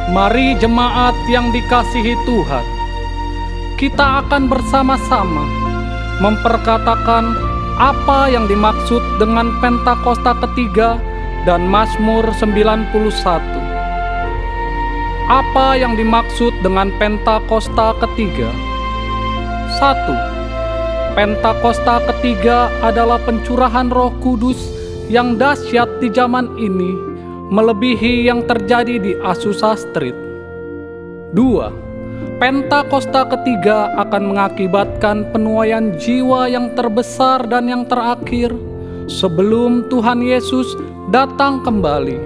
Mari jemaat yang dikasihi Tuhan, kita akan bersama-sama memperkatakan apa yang dimaksud dengan Pentakosta ketiga dan Mazmur 91. Apa yang dimaksud dengan Pentakosta ketiga? 1. Pentakosta ketiga adalah pencurahan Roh Kudus yang dahsyat di zaman ini, melebihi yang terjadi di Azusa Street. 2. Pentakosta ketiga akan mengakibatkan penuaian jiwa yang terbesar dan yang terakhir sebelum Tuhan Yesus datang kembali.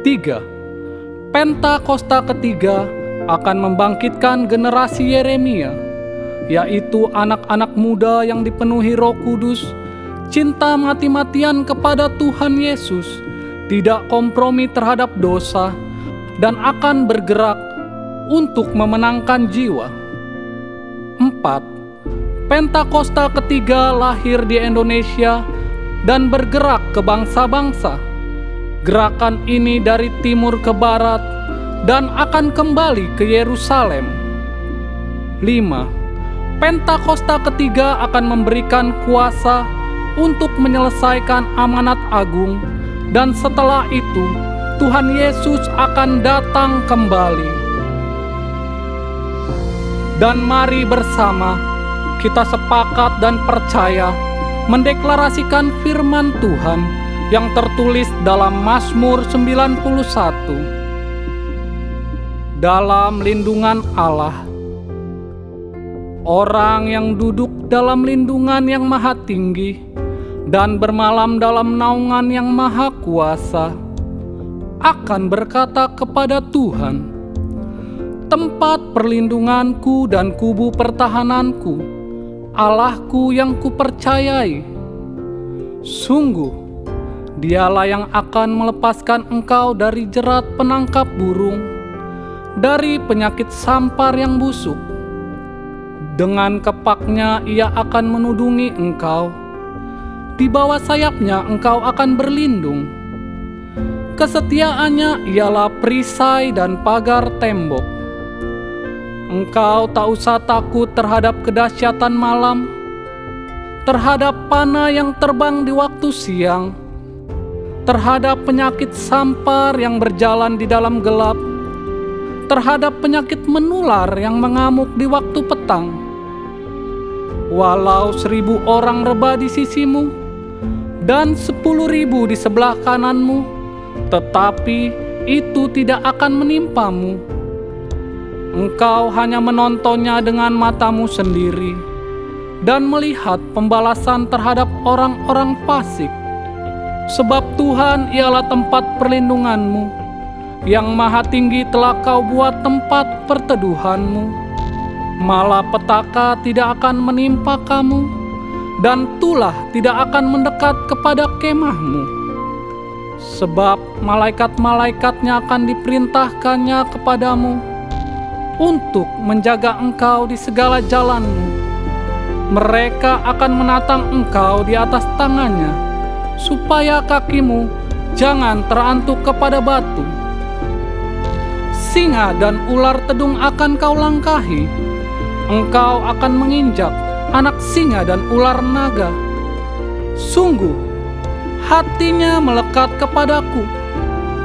3. Pentakosta ketiga akan membangkitkan generasi Yeremia, yaitu anak-anak muda yang dipenuhi Roh Kudus, cinta mati-matian kepada Tuhan Yesus, tidak kompromi terhadap dosa, dan akan bergerak untuk memenangkan jiwa. 4. Pentakosta ketiga lahir di Indonesia dan bergerak ke bangsa-bangsa. Gerakan ini dari timur ke barat dan akan kembali ke Yerusalem. 5. Pentakosta ketiga akan memberikan kuasa untuk menyelesaikan amanat agung, dan setelah itu Tuhan Yesus akan datang kembali. Dan mari bersama kita sepakat dan percaya mendeklarasikan firman Tuhan yang tertulis dalam Mazmur 91. Dalam lindungan Allah, orang yang duduk dalam lindungan yang maha tinggi dan bermalam dalam naungan yang maha kuasa akan berkata kepada Tuhan, tempat perlindunganku dan kubu pertahananku, Allahku yang kupercayai. Sungguh, Dialah yang akan melepaskan engkau dari jerat penangkap burung, dari penyakit sampar yang busuk. Dengan kepaknya Ia akan menudungi engkau, di bawah sayapnya engkau akan berlindung. Kesetiaannya ialah perisai dan pagar tembok. Engkau tak usah takut terhadap kedahsyatan malam, terhadap panah yang terbang di waktu siang, terhadap penyakit sampar yang berjalan di dalam gelap, terhadap penyakit menular yang mengamuk di waktu petang. Walau 1.000 orang rebah di sisimu dan 10.000 di sebelah kananmu, tetapi itu tidak akan menimpamu. Engkau hanya menontonnya dengan matamu sendiri dan melihat pembalasan terhadap orang-orang fasik. Sebab Tuhan ialah tempat perlindunganmu, yang maha tinggi telah kau buat tempat perteduhanmu. Malapetaka tidak akan menimpa kamu, dan tulah tidak akan mendekat kepada kemahmu. Sebab malaikat-malaikatnya akan diperintahkannya kepadamu untuk menjaga engkau di segala jalanmu. Mereka akan menatang engkau di atas tangannya, supaya kakimu jangan terantuk kepada batu. Singa dan ular tedung akan kau langkahi. Engkau akan menginjak anak singa dan ular naga. Sungguh, hatinya melekat kepadaku,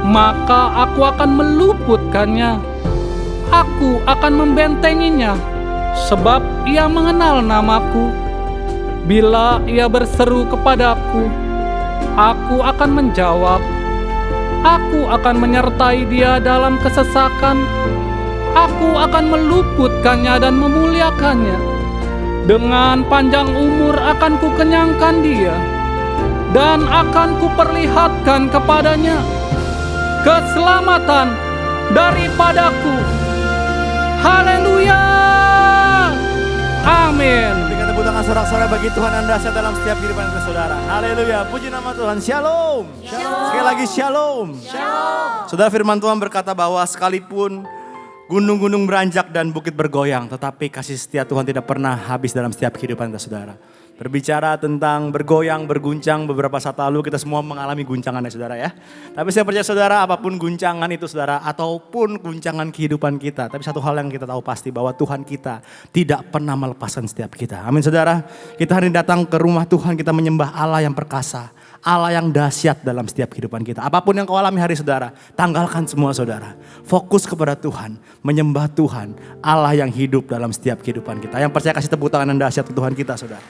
maka aku akan meluputkannya. Aku akan membentenginya, sebab ia mengenal namaku. Bila ia berseru kepadaku, aku akan menjawab. Aku akan menyertai dia dalam kesesakan. Aku akan meluputkannya dan memuliakannya. Dengan panjang umur akan kukenyangkan dia, dan akan kuperlihatkan kepadanya keselamatan daripadaku. Haleluya! Amin. Berikan tepuk tangan sorak-sorai bagi Tuhan Anda dalam setiap kehidupan Anda, saudara. Haleluya, puji nama Tuhan. Shalom. Sekali lagi shalom. Saudara, firman Tuhan berkata bahwa sekalipun gunung-gunung beranjak dan bukit bergoyang, tetapi kasih setia Tuhan tidak pernah habis dalam setiap kehidupan Anda, saudara. Berbicara tentang bergoyang, berguncang, beberapa saat lalu kita semua mengalami guncangan ya saudara ya. Tapi saya percaya saudara, apapun guncangan itu saudara, ataupun guncangan kehidupan kita. Tapi satu hal yang kita tahu pasti bahwa Tuhan kita tidak pernah melepaskan setiap kita. Amin saudara, kita hari ini datang ke rumah Tuhan, kita menyembah Allah yang perkasa. Allah yang dahsyat dalam setiap kehidupan kita. Apapun yang kau alami hari saudara, tanggalkan semua saudara. Fokus kepada Tuhan, menyembah Tuhan, Allah yang hidup dalam setiap kehidupan kita. Yang percaya kasih tepuk tangan yang dahsyat ke Tuhan kita saudara.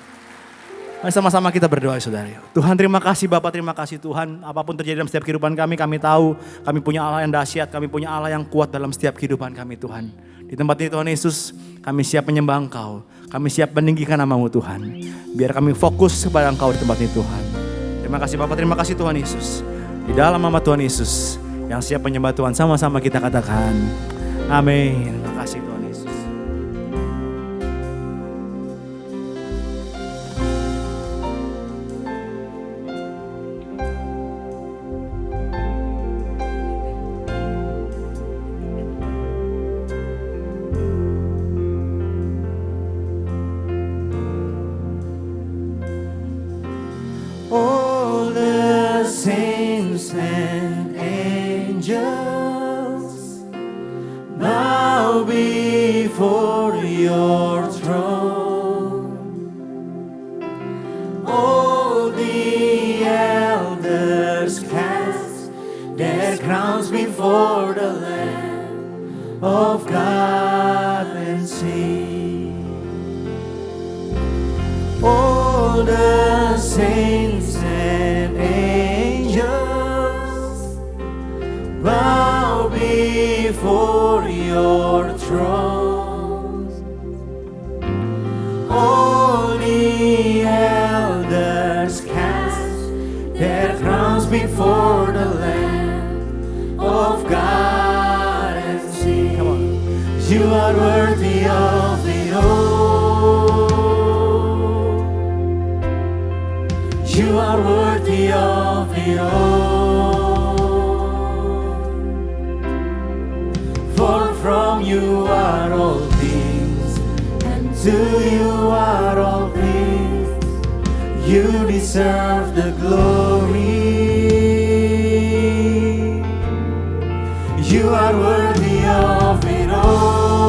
Mari sama-sama kita berdoa saudara. Tuhan terima kasih Bapak, terima kasih Tuhan. Apapun terjadi dalam setiap kehidupan kami tahu kami punya Allah yang dahsyat, kami punya Allah yang kuat dalam setiap kehidupan kami Tuhan. Di tempat ini Tuhan Yesus, kami siap menyembah Engkau. Kami siap meninggikan nama-Mu Tuhan. Biar kami fokus kepada Engkau di tempat ini Tuhan. Terima kasih Bapak, terima kasih Tuhan Yesus. Di dalam nama Tuhan Yesus, yang siap menyembah Tuhan sama-sama kita katakan. Amin. Terima kasih Tuhan Yesus. All the saints and angels bow before your throne. All the elders cast their crowns before the Lamb of God and sing. All the saints and angels bow before your throne. All the elders cast their crowns before the Lamb of God and sing. Come on. You are worthy of it all. You are worthy of it all. For from you are all things, and to you are all things. You deserve the glory. You are worthy of it all.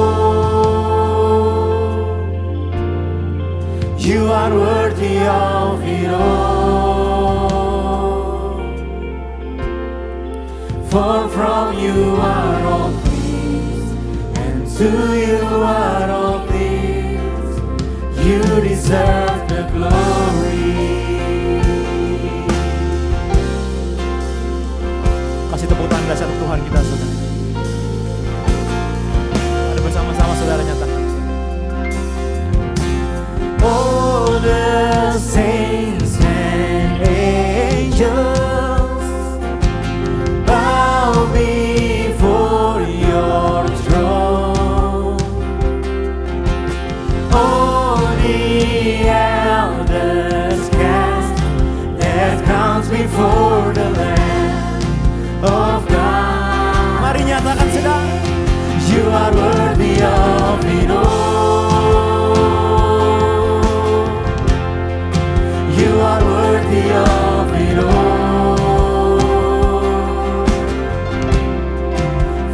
You are worthy of it all. For from you are all things, and to you are all things. You deserve the glory. Kasih tepuk tangan dasar Tuhan kita saudara. Mari bersama-sama saudara nyatakan. All the saints and angels bow before your throne. All the elders cast their crowns before the Lamb of God. Mari nyatakan sedang. You are worthy of it all. You are worthy of it all.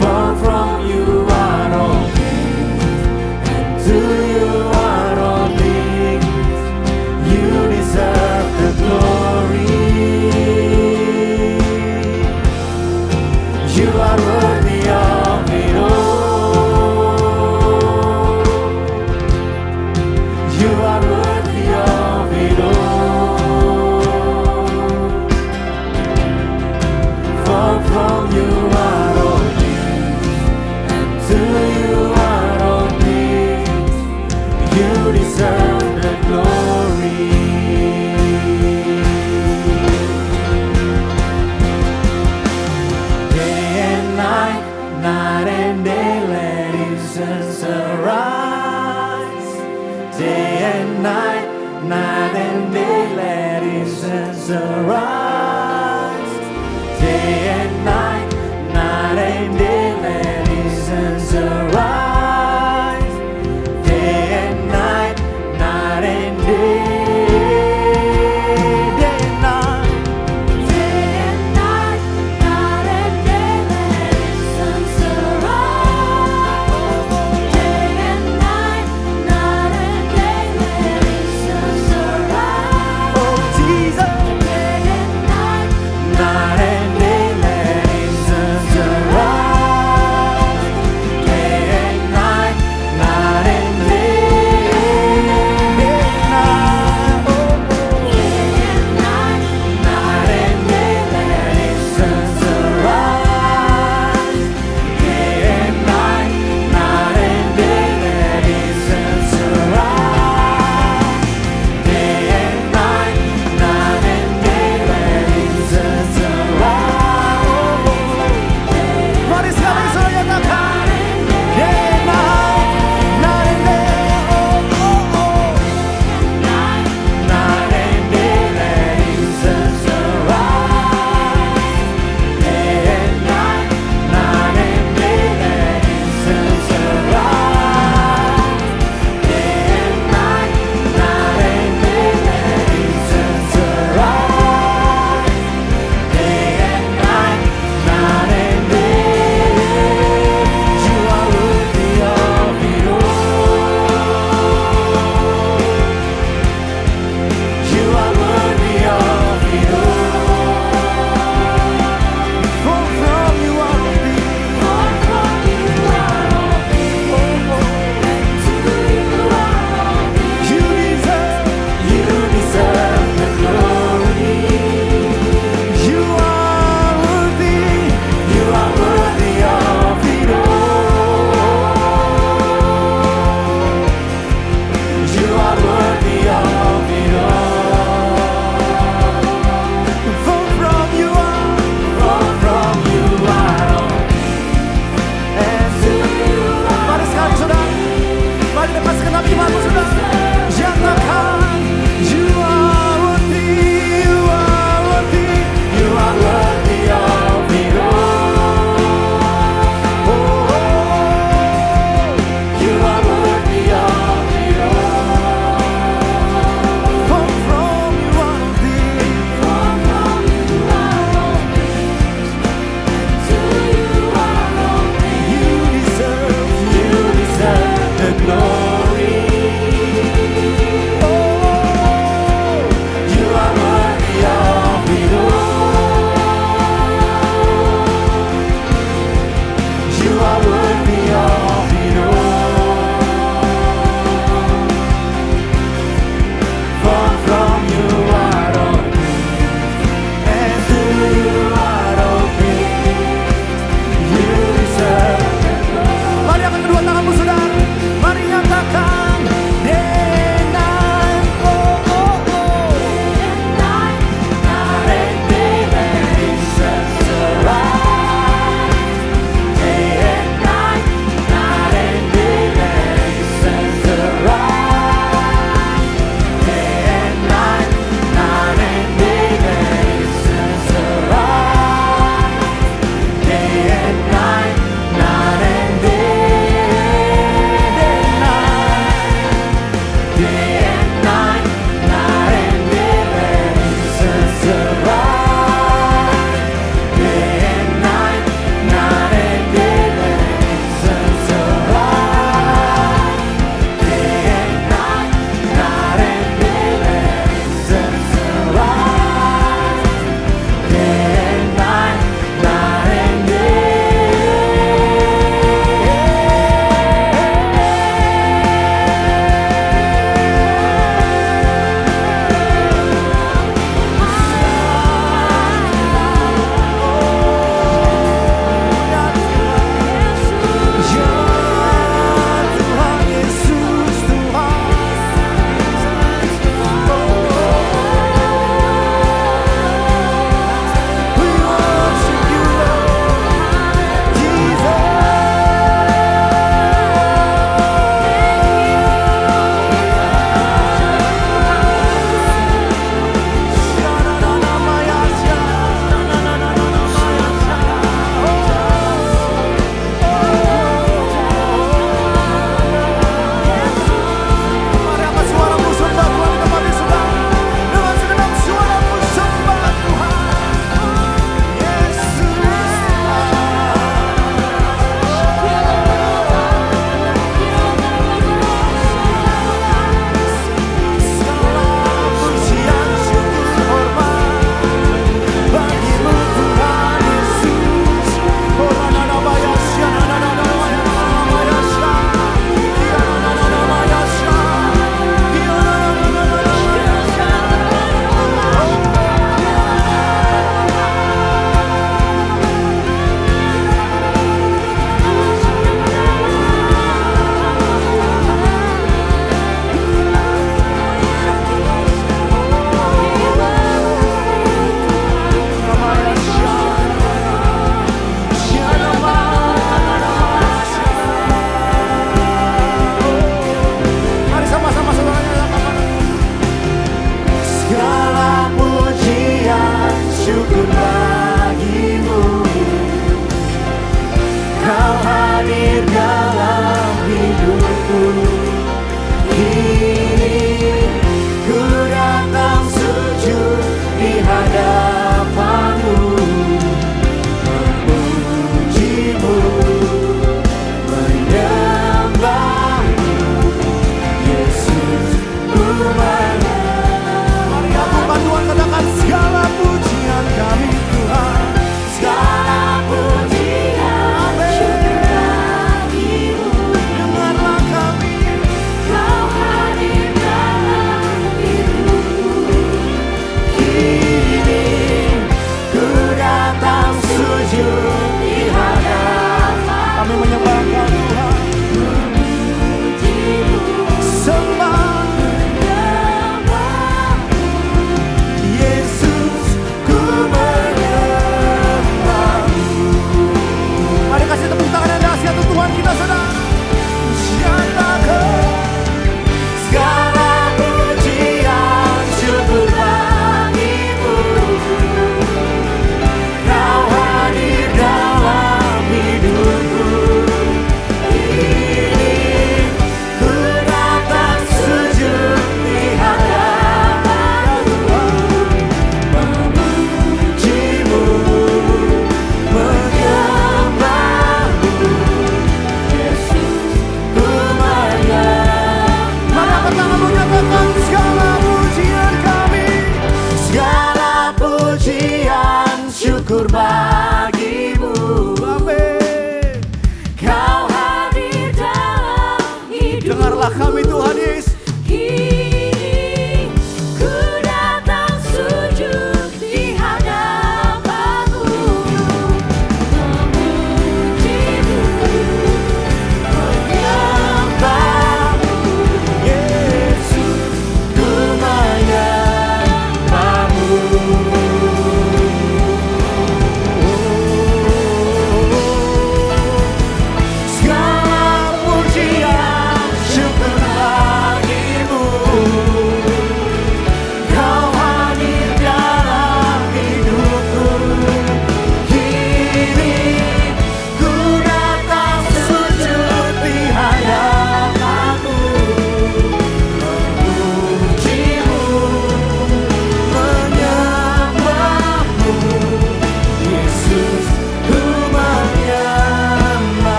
For from you are all things, and to you are all things. You deserve the glory. You are worthy of it all. You are worthy of it all. For from you are all things, and to you are all things. You deserve the glory. Day and night, night and day, let incense arise. Day and night, night and day, let incense arise. Day and night, night and day, let incense arise. Day and night, night and day.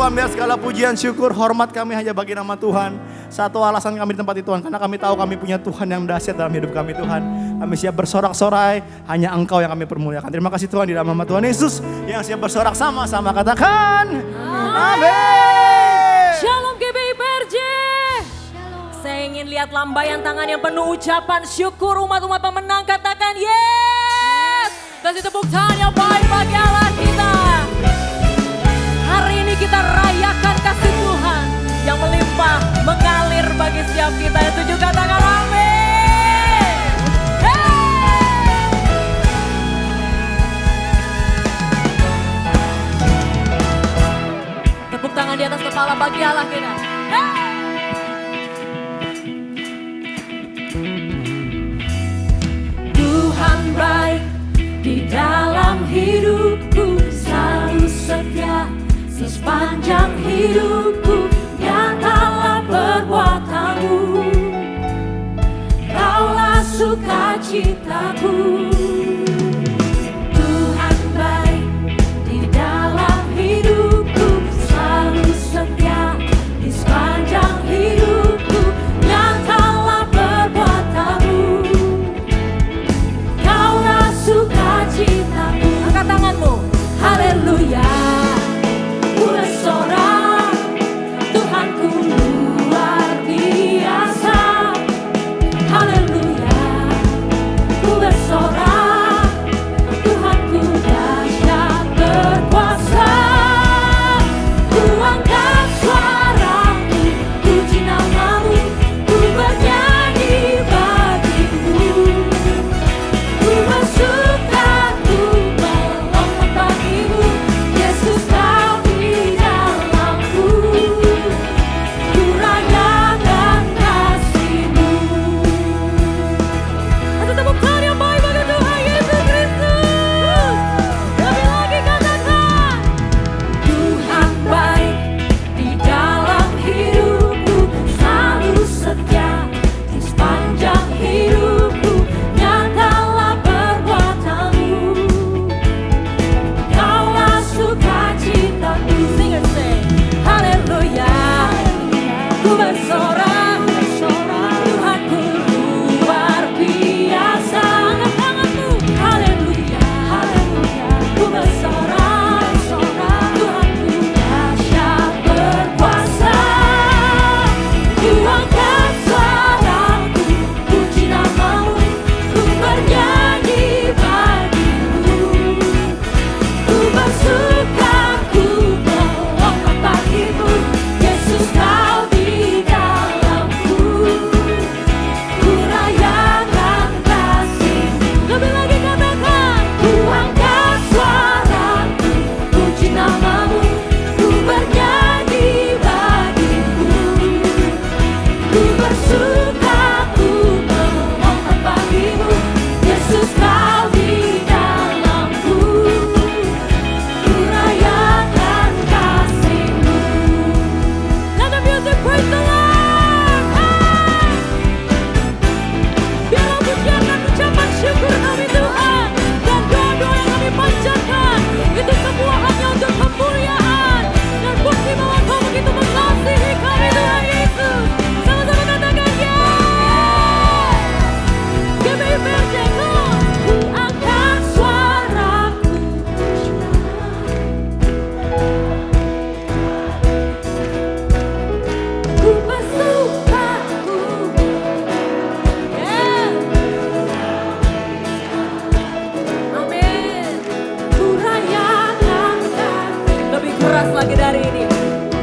Tuhan, biar segala pujian, syukur, hormat kami hanya bagi nama Tuhan. Satu alasan kami di tempat itu Tuhan, karena kami tahu kami punya Tuhan yang dahsyat dalam hidup kami Tuhan. Kami siap bersorak-sorai, hanya Engkau yang kami permuliakan. Terima kasih Tuhan, di dalam nama Tuhan Yesus yang siap bersorak sama-sama katakan amin. Shalom GBI PRJ. Saya ingin lihat lambaian tangan yang penuh ucapan syukur umat-umat pemenang, katakan yes. Kasih tepuk tangan yang baik bagi Allah kita. Hari ini kita rayakan kasih Tuhan yang melimpah, mengalir bagi setiap kita. Yang setuju katakan amin. Hey! Tepuk tangan di atas kepala bagi Allah kita. Hey! Tuhan baik di dalam hidupku, selalu setia sepanjang hidupku. Nyatalah perbuatanmu, Kaulah sukacitaku. Tuhan baik di dalam hidupku, selalu setia di sepanjang hidupku. Nyatalah perbuatanmu, Kaulah sukacitaku. Angkat tanganmu, haleluya. Ku bersorak, Tuhanku luar biasa. Haleluya. Ku bersorak, Tuhanku dahsyat berkuasa. Ku angkat suaraku, puji namamu, ku bernyanyi bagimu. Ku bersuka, ku melompat bagimu, Yesus Kau di dalamku. Ku rayakan kasih-Mu. Kasih tepuk tangan yang baik bagi Tuhan Yesus Kristus. Lebih lagi katakan, Tuhan baik di dalam hidupku, selalu setia di sepanjang hidupku. Nyatalah perbuatanmu, Kaulah sukacitaku. Sing it, sing. Haleluya. Ku bersorak, Tuhanku luar biasa. Angkat tanganmu, haleluya. Ku bersorak, Tuhanku dahsyat berkuasa. Ku angkat suaraku, puji namamu, ku bernyanyi bagimu. Ku bersuka, ku melompat bagimu, Yesus Kau di dalamku. Ku rayakan kasih-Mu. Lebih lagi katakan, ku angkat suaraku, puji namamu, ku bernyanyi bagimu. Ku bersuka, ku melompat bagimu, Yesus Kau di dalamku. Ku rayakan kasih-Mu. Let the music praise the Lord. Hey! Biarlah pujian dan ucapan syukur kami Tuhan, dan doa-doa yang kami panjatkan, itu semua hanya untuk kemuliaan dan bukti bahwa Kau begitu mengasihi kami Tuhan Yesus. Sama-sama katakan yes. GBI PRJ, ku angkat suaraku, ku bersuka, amin. Ku rayakan kasih. Lebih keras lagi dari ini.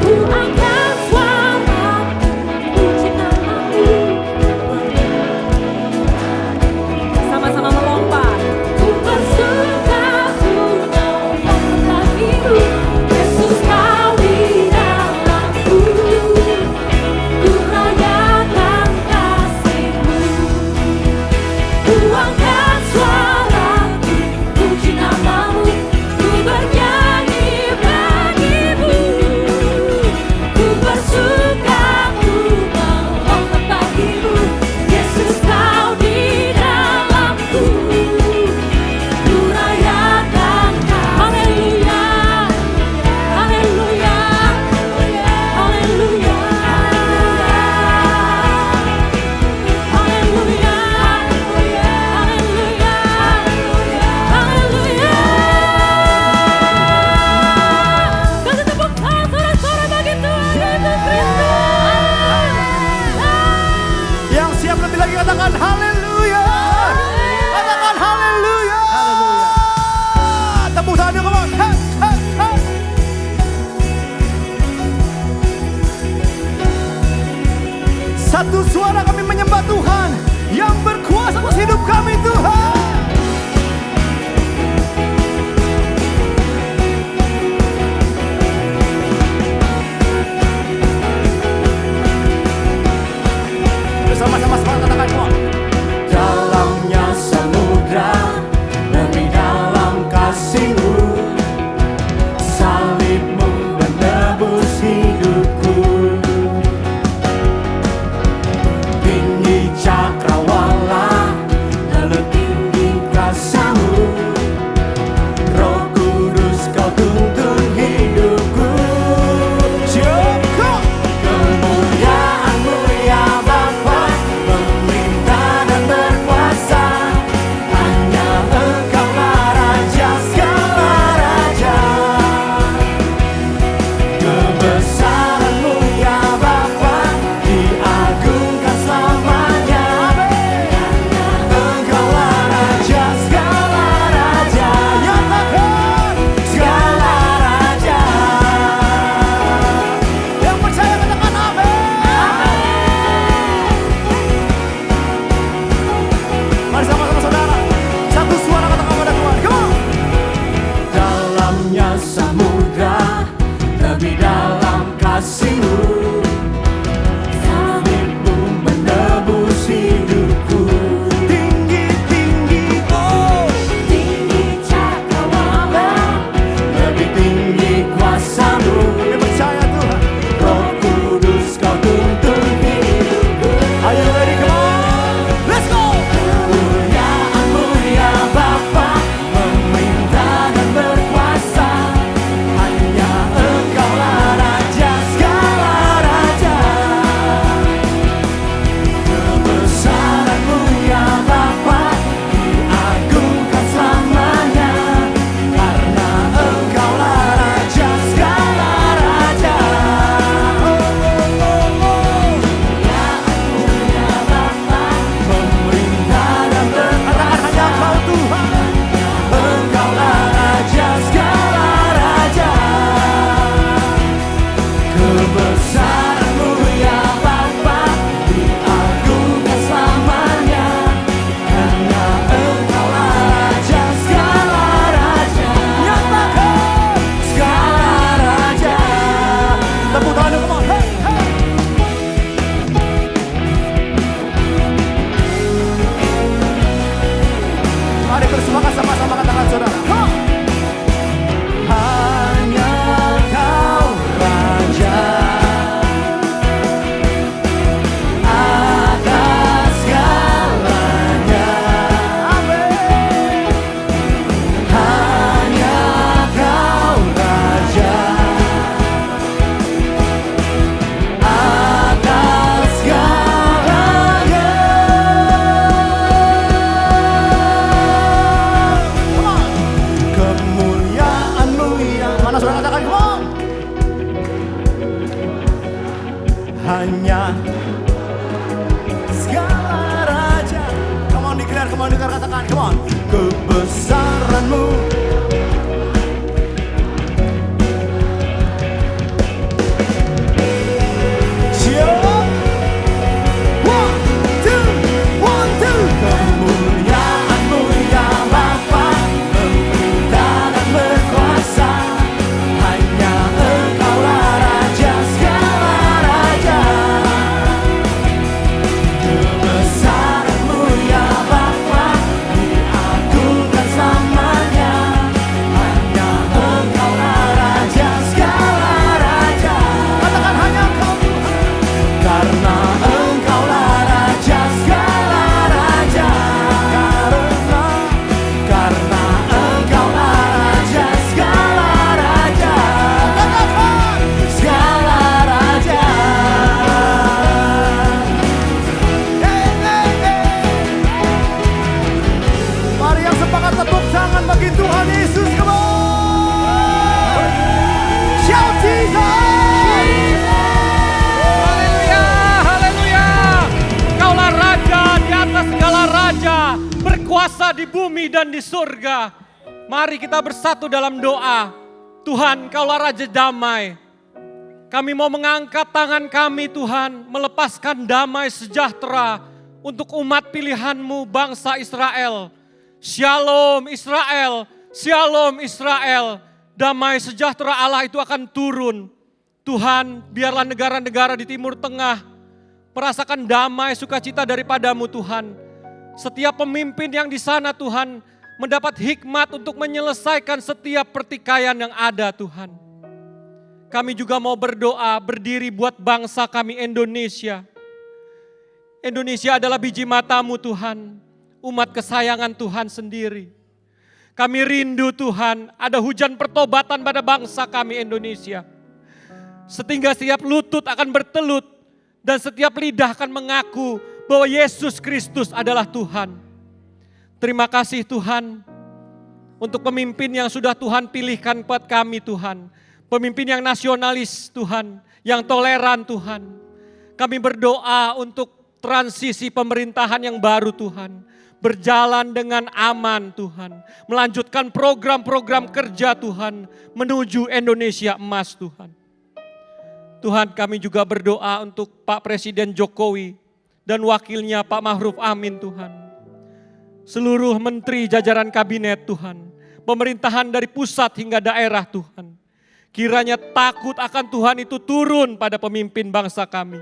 Ku angkat suaraku, puji namamu. Sama-sama melompat. Ku bersuka, ku melompat bagimu, Yesus Kau di dalamku. Ku rayakan kasih-Mu. Ku angkat suaraku, puji namamu, ku bernyanyi bagimu. Ku kami Tuhan. Bersama-sama semangat katakan semua. Dalamnya samudra, lebih dalam kasih-Mu. Salib-Mu menebus hidupku. Tinggi cakrawala, lalu tinggi kuasa-Mu. Roh Kudus Kau tuntun hidupku. Cukup. Kemuliaan-Mu ya Bapa, pemerintah dan berkuasa. Hanya Engkau-Lah Raja segala raja. Kebesaran-Mu ya Bapa, diagungkan selamanya. Karena Engkau-Lah Raja segala raja. Nyatakan. Segala raja. Yang percaya katakan amin. Mari sama-sama saudara. Satu suara katakan pada Tuhan. Come on. Dalamnya samudra, lebih dalam kasih-Mu. Salib-Mu menebus hidupku. Tinggi-tinggi. Oh. Tinggi cakrawala, lebih tinggi kuasa-Mu. Yang percaya Tuhan. Roh Kudus Kau tuntun hidupku. Are you ready? Come on. Let's go. Kemuliaan-Mu ya Bapa, pemerintah dan berkuasa. Hanya Engkau-Lah Raja segala raja. Kebesaran-Mu ya Bapa, diagungkan selamanya. Karena Engkau-Lah Raja segala raja. Kemuliaan-Mu ya Bapa, pemerintah dan berkuasa. Hanya Kau Tuhan. Engkau-Lah Raja segala raja. Kebesaran-Mu ya Bapa, diagungkan selamanya. Karena Engkau-Lah Raja segala raja. Nyatakan. Segala raja. Tepuk tangan dulu, come on. Hey, hey. Mari bersemangat sama-sama katakan saudara. Come on. Hanya Kau Raja atas segalanya. Hanya Kau Raja atas segalanya. Kemuliaan-Mu yang mana saudara katakan, come on. Hanya segala raja. Come on declare katakan, come on. Kebesaran-Mu. Siap. One, two. Kemuliaan-Mu ya Bapa, pemerintah dan berkuasa. Hanya Engkau-Lah Raja segala raja. Kebesaran-Mu ya Bapa, diagungkan selamanya. Hanya Engkau-Lah Raja segala raja. Katakan hanya Kau Tuhan. Karena Engkau-Lah Raja segala raja. Karena Engkau-Lah Raja segala raja. Katakan. Segala raja. Hey, hey, hey. Mari yang sepakat tepuk tangan bagi Tuhan Yesus, come on. Shout Jesus. Haleluya, haleluya. Kaulah Raja di atas segala raja, berkuasa di bumi dan di surga. Mari kita bersatu dalam doa. Tuhan, Kaulah Raja damai. Kami mau mengangkat tangan kami Tuhan, melepaskan damai sejahtera untuk umat pilihan-Mu bangsa Israel. Shalom Israel, Shalom Israel. Damai sejahtera Allah itu akan turun. Tuhan, biarlah negara-negara di Timur Tengah merasakan damai sukacita daripada-Mu Tuhan. Setiap pemimpin yang di sana Tuhan mendapat hikmat untuk menyelesaikan setiap pertikaian yang ada Tuhan. Kami juga mau berdoa berdiri buat bangsa kami Indonesia. Indonesia adalah biji mata-Mu Tuhan, umat kesayangan Tuhan sendiri. Kami rindu Tuhan ada hujan pertobatan pada bangsa kami Indonesia. Sehingga setiap lutut akan bertelut dan setiap lidah akan mengaku bahwa Yesus Kristus adalah Tuhan. Terima kasih Tuhan untuk pemimpin yang sudah Tuhan pilihkan buat kami Tuhan. Pemimpin yang nasionalis Tuhan, yang toleran Tuhan. Kami berdoa untuk transisi pemerintahan yang baru Tuhan. Berjalan dengan aman Tuhan. Melanjutkan program-program kerja Tuhan menuju Indonesia emas Tuhan. Tuhan, kami juga berdoa untuk Pak Presiden Jokowi dan wakilnya Pak Ma'ruf Amin Tuhan. Seluruh menteri jajaran kabinet Tuhan. Pemerintahan dari pusat hingga daerah Tuhan. Kiranya takut akan Tuhan itu turun pada pemimpin bangsa kami.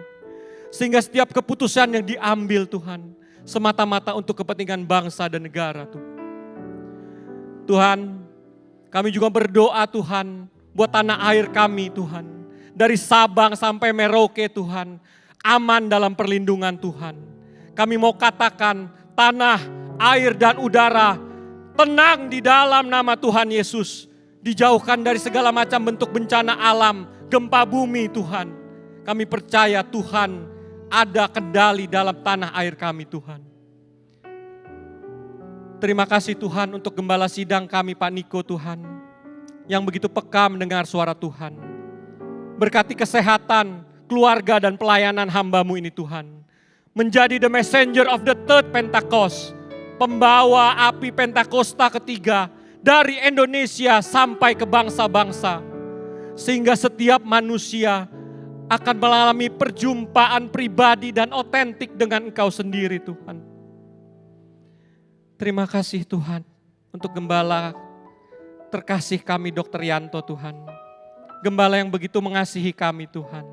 Sehingga setiap keputusan yang diambil Tuhan, semata-mata untuk kepentingan bangsa dan negara Tuhan. Tuhan, kami juga berdoa Tuhan, buat tanah air kami Tuhan. Dari Sabang sampai Merauke Tuhan, aman dalam perlindungan Tuhan. Kami mau katakan tanah, air dan udara tenang di dalam nama Tuhan Yesus. Dijauhkan dari segala macam bentuk bencana alam, gempa bumi Tuhan. Kami percaya Tuhan ada kendali dalam tanah air kami Tuhan. Terima kasih Tuhan untuk gembala sidang kami Pak Niko Tuhan. Yang begitu peka mendengar suara Tuhan. Berkati kesehatan, keluarga dan pelayanan hamba-Mu ini Tuhan. Menjadi the messenger of the third Pentecost. Pembawa api Pentakosta ketiga dari Indonesia sampai ke bangsa-bangsa. Sehingga setiap manusia akan mengalami perjumpaan pribadi dan otentik dengan Engkau sendiri Tuhan. Terima kasih Tuhan untuk gembala terkasih kami Dr. Yanto Tuhan. Gembala yang begitu mengasihi kami Tuhan.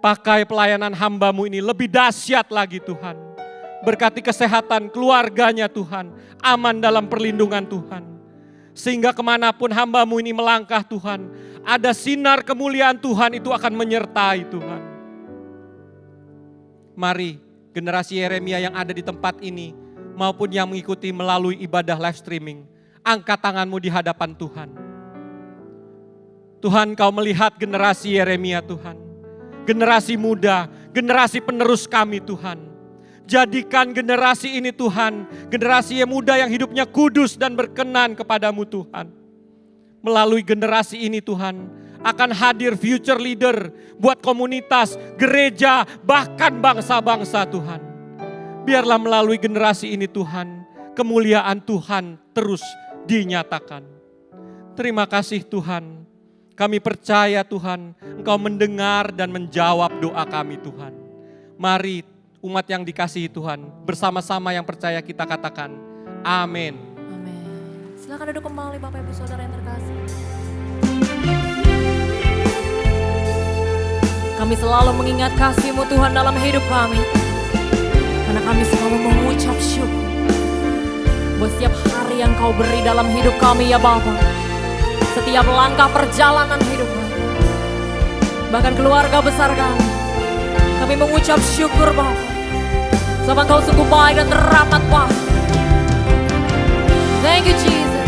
Pakai pelayanan hamba-Mu ini lebih dahsyat lagi Tuhan. Berkati kesehatan keluarganya Tuhan. Aman dalam perlindungan Tuhan. Sehingga kemanapun hamba-Mu ini melangkah Tuhan, ada sinar kemuliaan Tuhan itu akan menyertai Tuhan. Mari generasi Yeremia yang ada di tempat ini, maupun yang mengikuti melalui ibadah live streaming, angkat tanganmu di hadapan Tuhan. Tuhan, Kau melihat generasi Yeremia Tuhan, generasi muda, generasi penerus kami Tuhan. Jadikan generasi ini Tuhan, generasi yang muda yang hidupnya kudus dan berkenan kepadamu Tuhan. Melalui generasi ini Tuhan, akan hadir future leader buat komunitas, gereja, bahkan bangsa-bangsa Tuhan. Biarlah melalui generasi ini Tuhan, kemuliaan Tuhan terus dinyatakan. Terima kasih Tuhan, kami percaya Tuhan, Engkau mendengar dan menjawab doa kami Tuhan. Mari umat yang dikasihi Tuhan, bersama-sama yang percaya kita katakan, amin. Amin. Silakan duduk kembali Bapak Ibu Saudara yang terkasih. Kami selalu mengingat kasih-Mu Tuhan dalam hidup kami. Karena kami selalu mengucap syukur buat setiap hari yang Kau beri dalam hidup kami ya Bapa. Setiap langkah perjalanan hidup kami. Bahkan keluarga besar kami. Kami mengucap syukur Bapa. Sebab Engkau sungguh baik dan teramat baik. Thank you Jesus.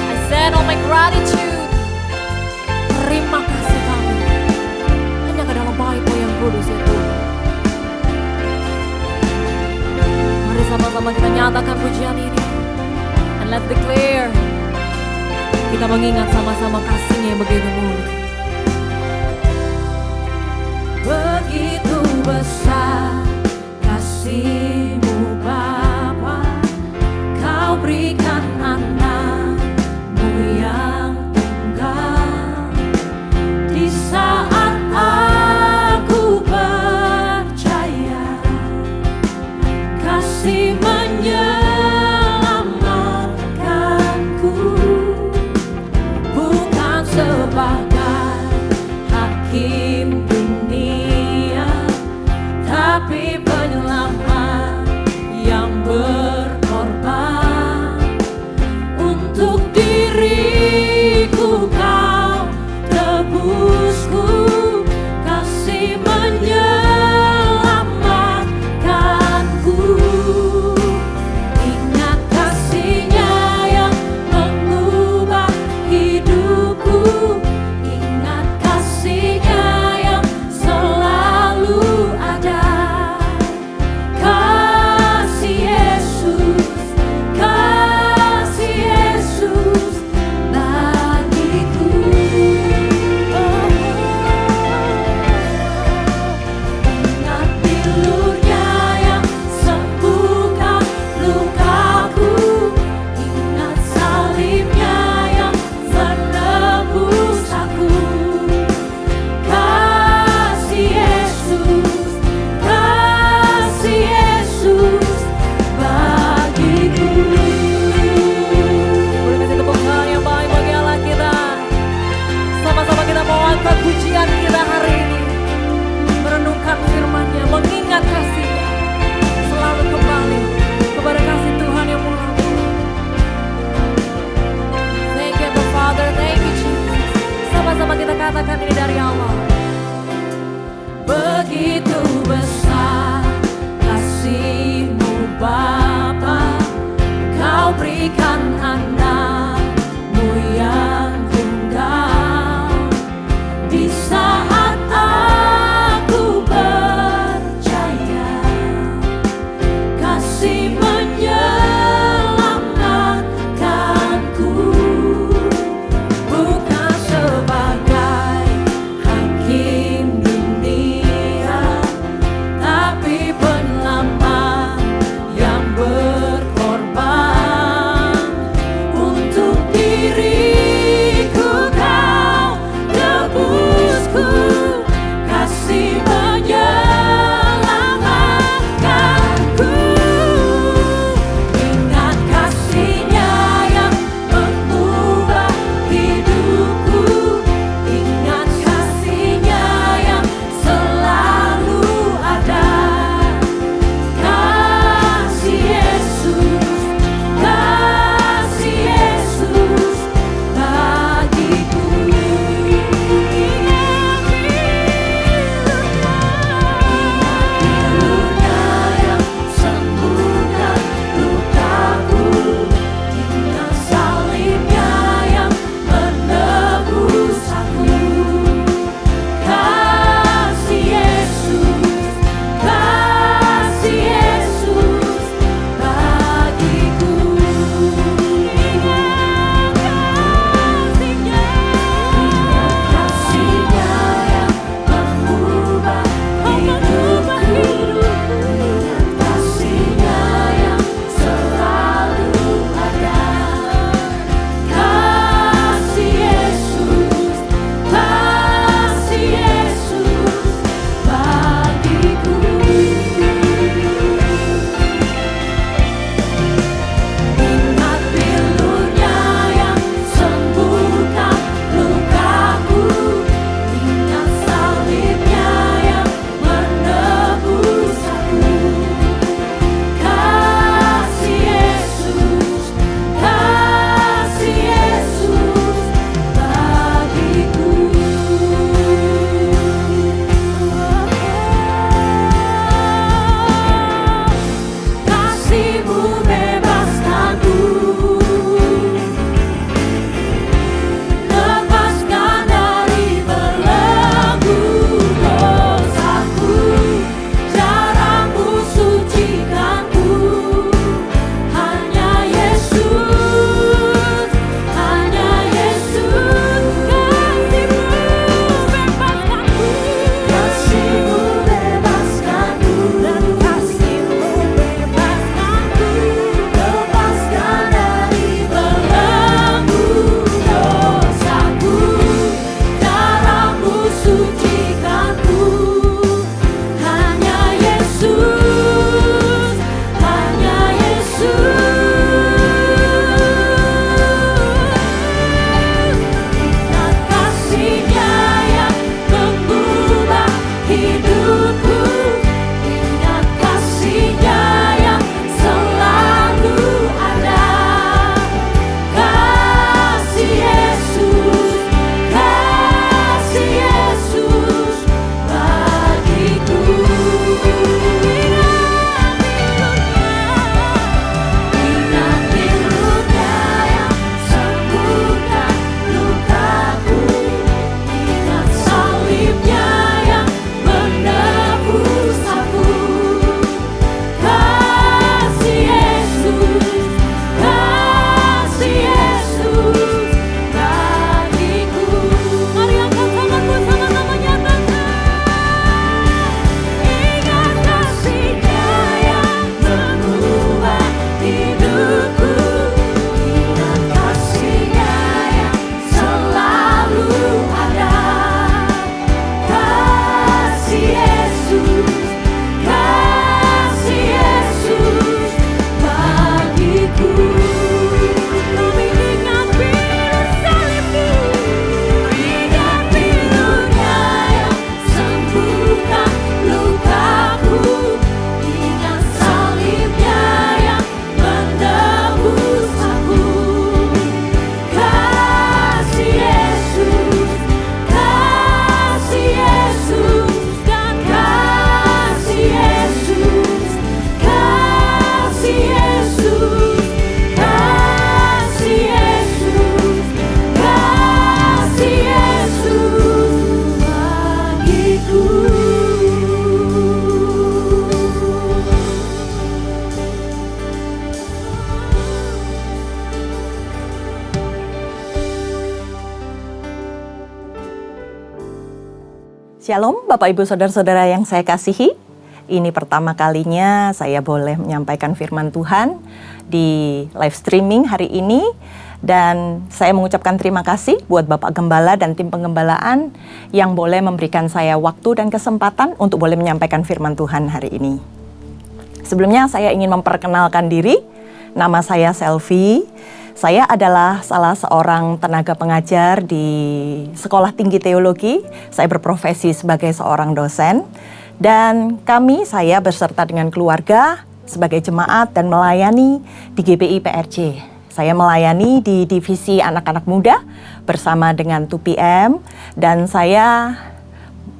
I send all my gratitude. Terima kasih kami. Hanya ke dalam baik-Mu yang kudus ya Tuhan. Mari sama-sama kita nyatakan pujian ini. And let's declare. Kita mengingat sama-sama kasih-Nya yang begitu mulia. Begitu besar kasih-Mu Bapa, Kau berikan anak-Mu yang tunggal. Di saat aku percaya Sama-sama kita katakan ini dari Allah. Begitu besar kasih-Mu Bapa, Kau berikan anak-Mu yang tunggal. Di saat aku percaya, kasih menyelamatkanku. Bukan sebagai hakim dunia, tapi penyelamat yang berkorban. Shalom Bapak Ibu Saudara-saudara yang saya kasihi. Ini pertama kalinya saya boleh menyampaikan firman Tuhan di live streaming hari ini. Dan saya mengucapkan terima kasih buat Bapak Gembala dan tim penggembalaan yang boleh memberikan saya waktu dan kesempatan untuk boleh menyampaikan firman Tuhan hari ini. Sebelumnya saya ingin memperkenalkan diri. Nama saya Selvi. Saya adalah salah seorang tenaga pengajar di Sekolah Tinggi Teologi. Saya berprofesi sebagai seorang dosen. Dan saya beserta dengan keluarga sebagai jemaat dan melayani di GBI PRJ. Saya melayani di divisi anak-anak muda bersama dengan 2PM. Dan saya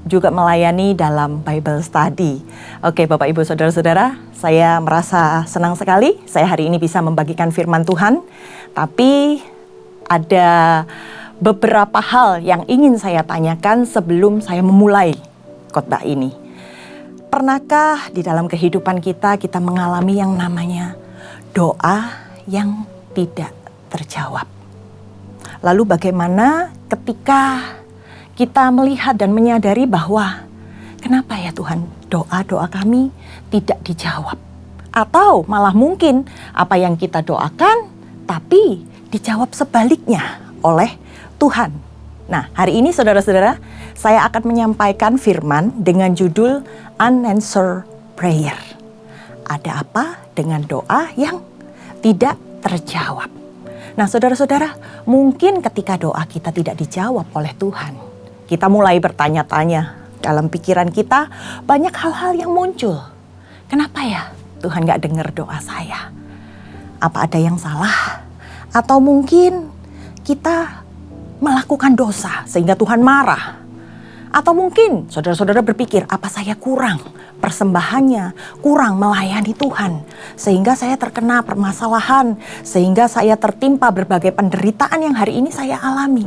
juga melayani dalam Bible Study. Oke Bapak Ibu Saudara-saudara, saya merasa senang sekali saya hari ini bisa membagikan firman Tuhan. Tapi ada beberapa hal yang ingin saya tanyakan sebelum saya memulai khotbah ini. Pernahkah di dalam kehidupan kita mengalami yang namanya doa yang tidak terjawab? Lalu bagaimana ketika kita melihat dan menyadari bahwa kenapa ya Tuhan doa-doa kami tidak dijawab? Atau malah mungkin apa yang kita doakan tapi dijawab sebaliknya oleh Tuhan. Nah, hari ini saudara-saudara, saya akan menyampaikan firman dengan judul Unanswered Prayer. Ada apa dengan doa yang tidak terjawab? Nah, saudara-saudara, mungkin ketika doa kita tidak dijawab oleh Tuhan, kita mulai bertanya-tanya dalam pikiran kita, banyak hal-hal yang muncul. Kenapa ya Tuhan gak dengar doa saya? Apa ada yang salah? Atau mungkin kita melakukan dosa sehingga Tuhan marah? Atau mungkin saudara-saudara berpikir, apa saya kurang persembahannya, kurang melayani Tuhan, sehingga saya terkena permasalahan, sehingga saya tertimpa berbagai penderitaan yang hari ini saya alami.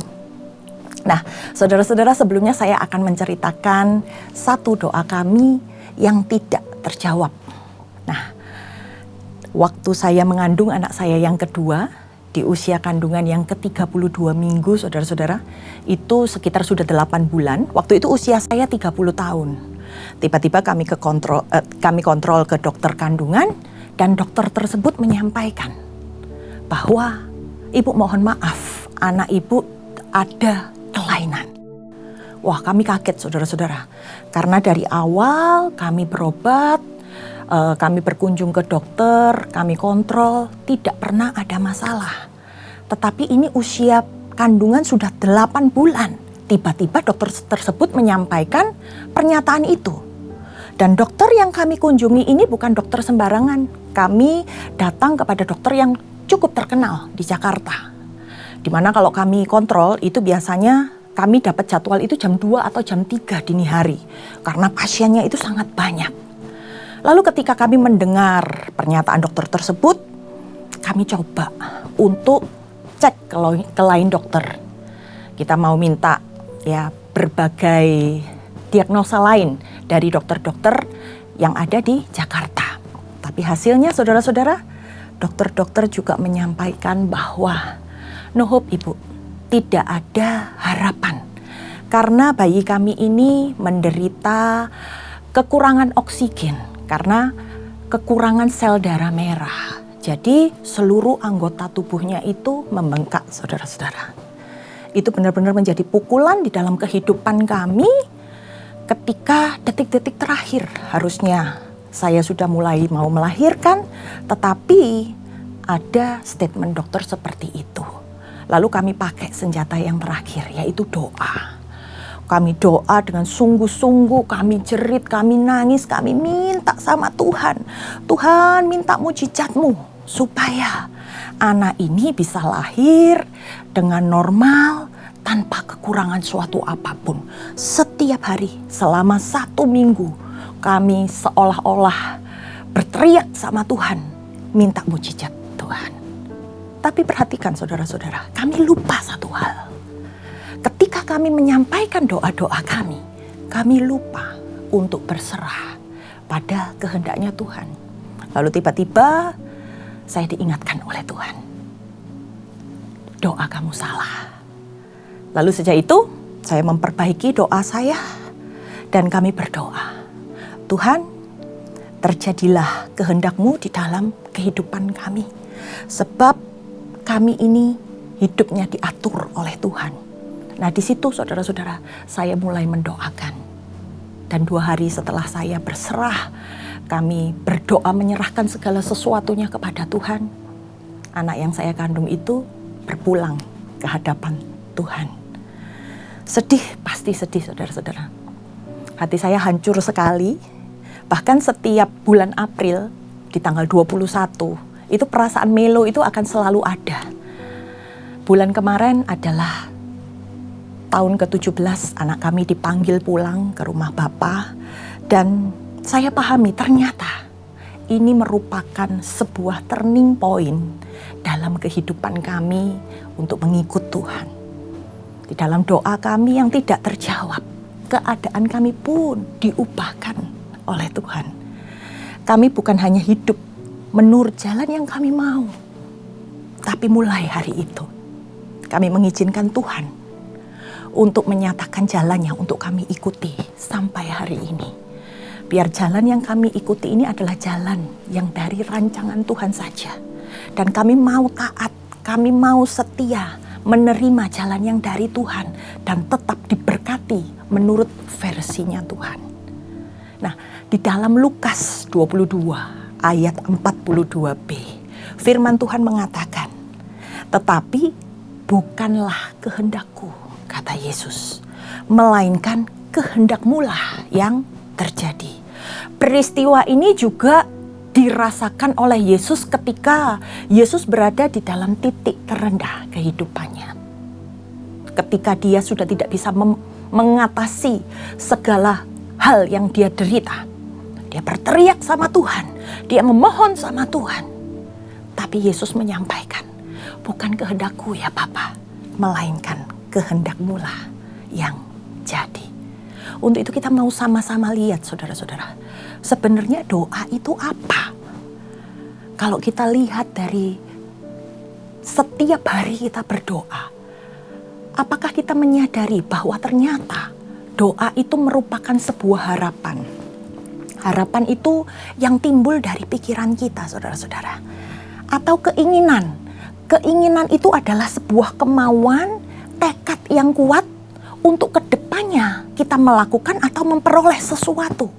Nah, saudara-saudara, sebelumnya saya akan menceritakan satu doa kami yang tidak terjawab. Nah, waktu saya mengandung anak saya yang kedua, di usia kandungan yang ke-32 minggu, saudara-saudara, itu sekitar sudah 8 bulan. Waktu itu usia saya 30 tahun. Tiba-tiba kami kontrol ke dokter kandungan, dan dokter tersebut menyampaikan bahwa ibu mohon maaf, anak ibu ada kelainan. Wah, kami kaget saudara-saudara. Karena dari awal kami berobat, kami berkunjung ke dokter, kami kontrol, tidak pernah ada masalah. Tetapi ini usia kandungan sudah 8 bulan. Tiba-tiba dokter tersebut menyampaikan pernyataan itu. Dan dokter yang kami kunjungi ini bukan dokter sembarangan. Kami datang kepada dokter yang cukup terkenal di Jakarta. Dimana kalau kami kontrol itu biasanya kami dapat jadwal itu jam 2 atau jam 3 dini hari. Karena pasiennya itu sangat banyak. Lalu ketika kami mendengar pernyataan dokter tersebut, kami coba untuk cek ke lain dokter. Kita mau minta ya berbagai diagnosa lain dari dokter-dokter yang ada di Jakarta. Tapi hasilnya saudara-saudara, dokter-dokter juga menyampaikan bahwa no hope ibu, tidak ada harapan. Karena bayi kami ini menderita kekurangan oksigen. Karena kekurangan sel darah merah. Jadi seluruh anggota tubuhnya itu membengkak saudara-saudara. Itu benar-benar menjadi pukulan di dalam kehidupan kami ketika detik-detik terakhir. Harusnya saya sudah mulai mau melahirkan, tetapi ada statement dokter seperti itu. Lalu kami pakai senjata yang terakhir, yaitu doa. Kami doa dengan sungguh-sungguh, kami jerit, kami nangis, kami minta sama Tuhan. Tuhan, minta mujizat-Mu supaya anak ini bisa lahir dengan normal tanpa kekurangan suatu apapun. Setiap hari selama 1 minggu kami seolah-olah berteriak sama Tuhan, minta mujizat Tuhan. Tapi perhatikan saudara-saudara, kami lupa satu hal. Ketika kami menyampaikan doa-doa kami lupa untuk berserah pada kehendaknya Tuhan. Lalu tiba-tiba saya diingatkan oleh Tuhan. Doa kamu salah. Lalu sejak itu saya memperbaiki doa saya. Dan kami berdoa, Tuhan, terjadilah kehendak-Mu di dalam kehidupan kami. Sebab kami ini hidupnya diatur oleh Tuhan. Nah di situ saudara-saudara, saya mulai mendoakan. Dan 2 hari setelah saya berserah, kami berdoa menyerahkan segala sesuatunya kepada Tuhan. Anak yang saya kandung itu berpulang ke hadapan Tuhan. Sedih, pasti sedih saudara-saudara. Hati saya hancur sekali. Bahkan setiap bulan April di tanggal 21, itu perasaan melo itu akan selalu ada. Bulan kemarin adalah tahun ke-17 anak kami dipanggil pulang ke rumah Bapa. Dan saya pahami ternyata ini merupakan sebuah turning point dalam kehidupan kami untuk mengikut Tuhan. Di dalam doa kami yang tidak terjawab, keadaan kami pun diubahkan oleh Tuhan. Kami bukan hanya hidup menurut jalan yang kami mau, tapi mulai hari itu kami mengizinkan Tuhan untuk menyatakan jalannya untuk kami ikuti sampai hari ini. Biar jalan yang kami ikuti ini adalah jalan yang dari rancangan Tuhan saja. Dan kami mau taat, kami mau setia menerima jalan yang dari Tuhan dan tetap diberkati menurut versinya Tuhan. Nah, di dalam Lukas 22 ayat 42b, firman Tuhan mengatakan, "Tetapi bukanlah kehendakku," kata Yesus, "melainkan kehendak-Mu lah yang terjadi." Peristiwa ini juga dirasakan oleh Yesus ketika Yesus berada di dalam titik terendah kehidupannya. Ketika dia sudah tidak bisa mengatasi segala hal yang dia derita. Dia berteriak sama Tuhan, dia memohon sama Tuhan. Tapi Yesus menyampaikan, "Bukan kehendakku ya Bapa, melainkan kehendak-Mu lah yang jadi." Untuk itu kita mau sama-sama lihat saudara-saudara, sebenarnya doa itu apa? Kalau kita lihat dari setiap hari kita berdoa, apakah kita menyadari bahwa ternyata doa itu merupakan sebuah harapan? Harapan itu yang timbul dari pikiran kita saudara-saudara. Atau keinginan. Keinginan itu adalah sebuah kemauan, tekad yang kuat untuk kedepannya kita melakukan atau memperoleh sesuatu.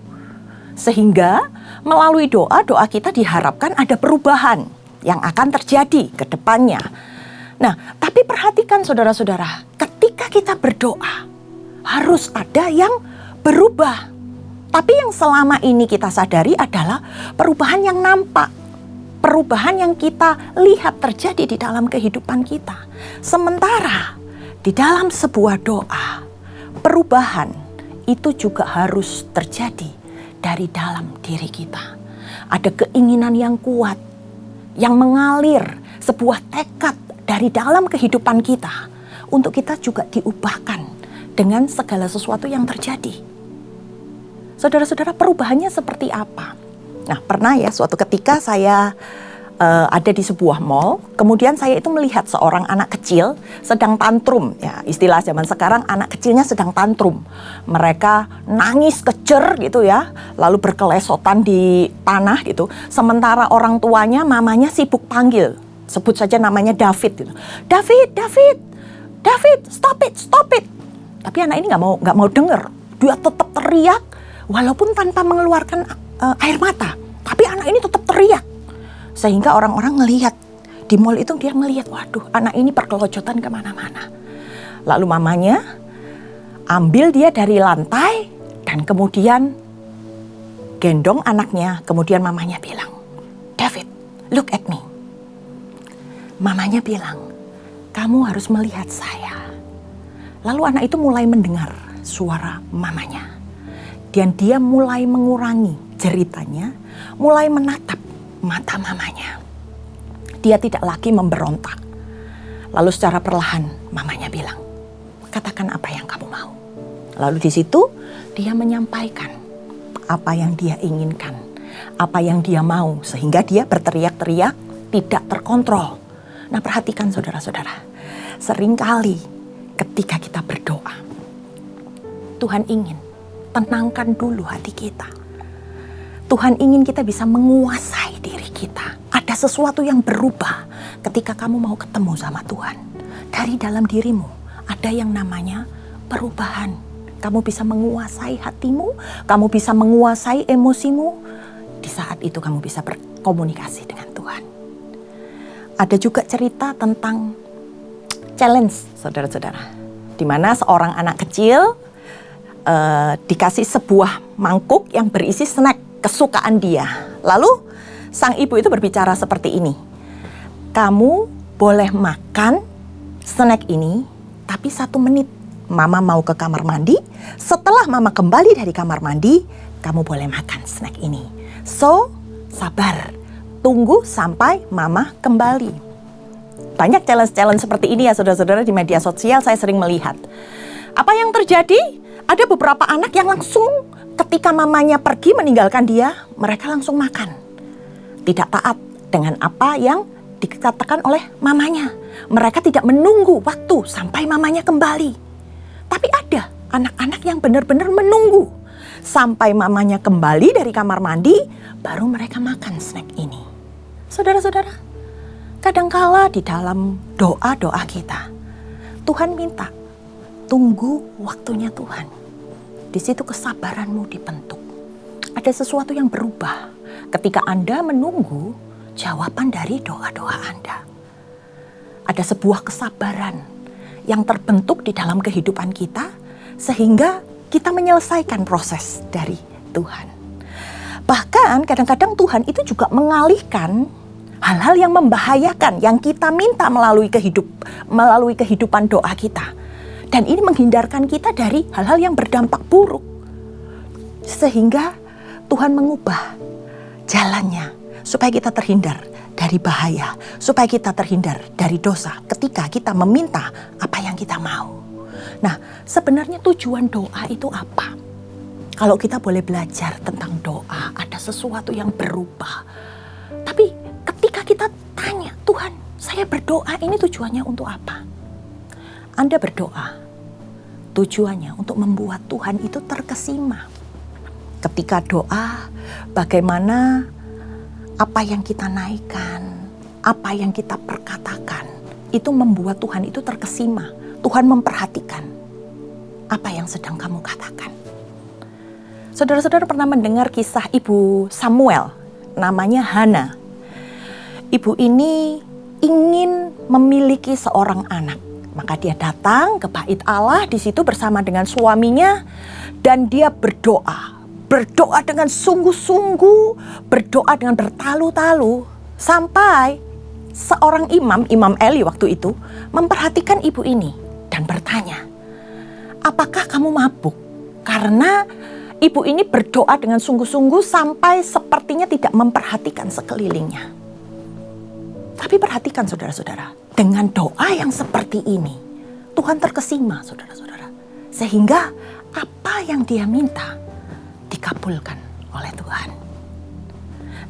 Sehingga melalui doa kita diharapkan ada perubahan yang akan terjadi ke depannya. Nah, tapi perhatikan saudara-saudara, ketika kita berdoa harus ada yang berubah. Tapi yang selama ini kita sadari adalah perubahan yang nampak. Perubahan yang kita lihat terjadi di dalam kehidupan kita. Sementara di dalam sebuah doa, perubahan itu juga harus terjadi dari dalam diri kita. Ada keinginan yang kuat, yang mengalir, sebuah tekad dari dalam kehidupan kita. Untuk kita juga diubahkan dengan segala sesuatu yang terjadi. Saudara-saudara, perubahannya seperti apa? Nah, pernah ya suatu ketika saya ada di sebuah mall, kemudian saya itu melihat seorang anak kecil sedang tantrum, ya istilah zaman sekarang anak kecilnya sedang tantrum. Mereka nangis kejer gitu ya, lalu berkelesotan di tanah gitu. Sementara orang tuanya, mamanya sibuk panggil, sebut saja namanya David gitu. David, stop it. Tapi anak ini nggak mau dengar, dia tetap teriak walaupun tanpa mengeluarkan air mata. Tapi anak ini tetap teriak. Sehingga orang-orang ngelihat di mall itu, dia ngelihat, waduh anak ini perkelojotan kemana-mana. Lalu mamanya ambil dia dari lantai dan kemudian gendong anaknya. Kemudian mamanya bilang, "David, look at me." Mamanya bilang, "Kamu harus melihat saya." Lalu anak itu mulai mendengar suara mamanya. Dan dia mulai mengurangi jeritanya, mulai menatap mata mamanya. Dia tidak lagi memberontak. Lalu secara perlahan mamanya bilang, "Katakan apa yang kamu mau." Lalu di situ dia menyampaikan apa yang dia inginkan, apa yang dia mau, sehingga dia berteriak-teriak tidak terkontrol. Nah, perhatikan saudara-saudara, seringkali ketika kita berdoa, Tuhan ingin tenangkan dulu hati kita. Tuhan ingin kita bisa menguasai diri kita. Ada sesuatu yang berubah ketika kamu mau ketemu sama Tuhan. Dari dalam dirimu ada yang namanya perubahan. Kamu bisa menguasai hatimu, kamu bisa menguasai emosimu. Di saat itu kamu bisa berkomunikasi dengan Tuhan. Ada juga cerita tentang challenge, saudara-saudara. Di mana seorang anak kecil dikasih sebuah mangkuk yang berisi snack kesukaan dia. Lalu sang ibu itu berbicara seperti ini. Kamu boleh makan snack ini, tapi 1 menit. Mama mau ke kamar mandi. Setelah mama kembali dari kamar mandi, kamu boleh makan snack ini. So, sabar. Tunggu sampai mama kembali. Banyak challenge-challenge seperti ini ya saudara-saudara di media sosial saya sering melihat. Apa yang terjadi? Ada beberapa anak yang langsung ketika mamanya pergi meninggalkan dia, mereka langsung makan. Tidak taat dengan apa yang dikatakan oleh mamanya. Mereka tidak menunggu waktu sampai mamanya kembali. Tapi ada anak-anak yang benar-benar menunggu sampai mamanya kembali dari kamar mandi, baru mereka makan snack ini. Saudara-saudara, kadangkala di dalam doa-doa kita, Tuhan minta, tunggu waktunya Tuhan. Di situ kesabaranmu dibentuk. Ada sesuatu yang berubah ketika Anda menunggu jawaban dari doa-doa Anda. Ada sebuah kesabaran yang terbentuk di dalam kehidupan kita sehingga kita menyelesaikan proses dari Tuhan. Bahkan kadang-kadang Tuhan itu juga mengalihkan hal-hal yang membahayakan yang kita minta melalui kehidupan doa kita. Dan ini menghindarkan kita dari hal-hal yang berdampak buruk. Sehingga Tuhan mengubah jalannya supaya kita terhindar dari bahaya. Supaya kita terhindar dari dosa ketika kita meminta apa yang kita mau. Nah, sebenarnya tujuan doa itu apa? Kalau kita boleh belajar tentang doa, ada sesuatu yang berubah. Tapi ketika kita tanya, Tuhan, saya berdoa ini tujuannya untuk apa? Anda berdoa, tujuannya untuk membuat Tuhan itu terkesima. Ketika doa, bagaimana apa yang kita naikkan, apa yang kita perkatakan, itu membuat Tuhan itu terkesima. Tuhan memperhatikan apa yang sedang kamu katakan. Saudara-saudara pernah mendengar kisah Ibu Samuel, namanya Hana. Ibu ini ingin memiliki seorang anak. Maka dia datang ke bait Allah di situ bersama dengan suaminya dan dia berdoa. Berdoa dengan sungguh-sungguh, berdoa dengan bertalu-talu sampai seorang Imam Eli waktu itu memperhatikan ibu ini dan bertanya, "Apakah kamu mabuk?" Karena ibu ini berdoa dengan sungguh-sungguh sampai sepertinya tidak memperhatikan sekelilingnya. Tapi perhatikan saudara-saudara, dengan doa yang seperti ini, Tuhan terkesima saudara-saudara. Sehingga apa yang dia minta dikabulkan oleh Tuhan.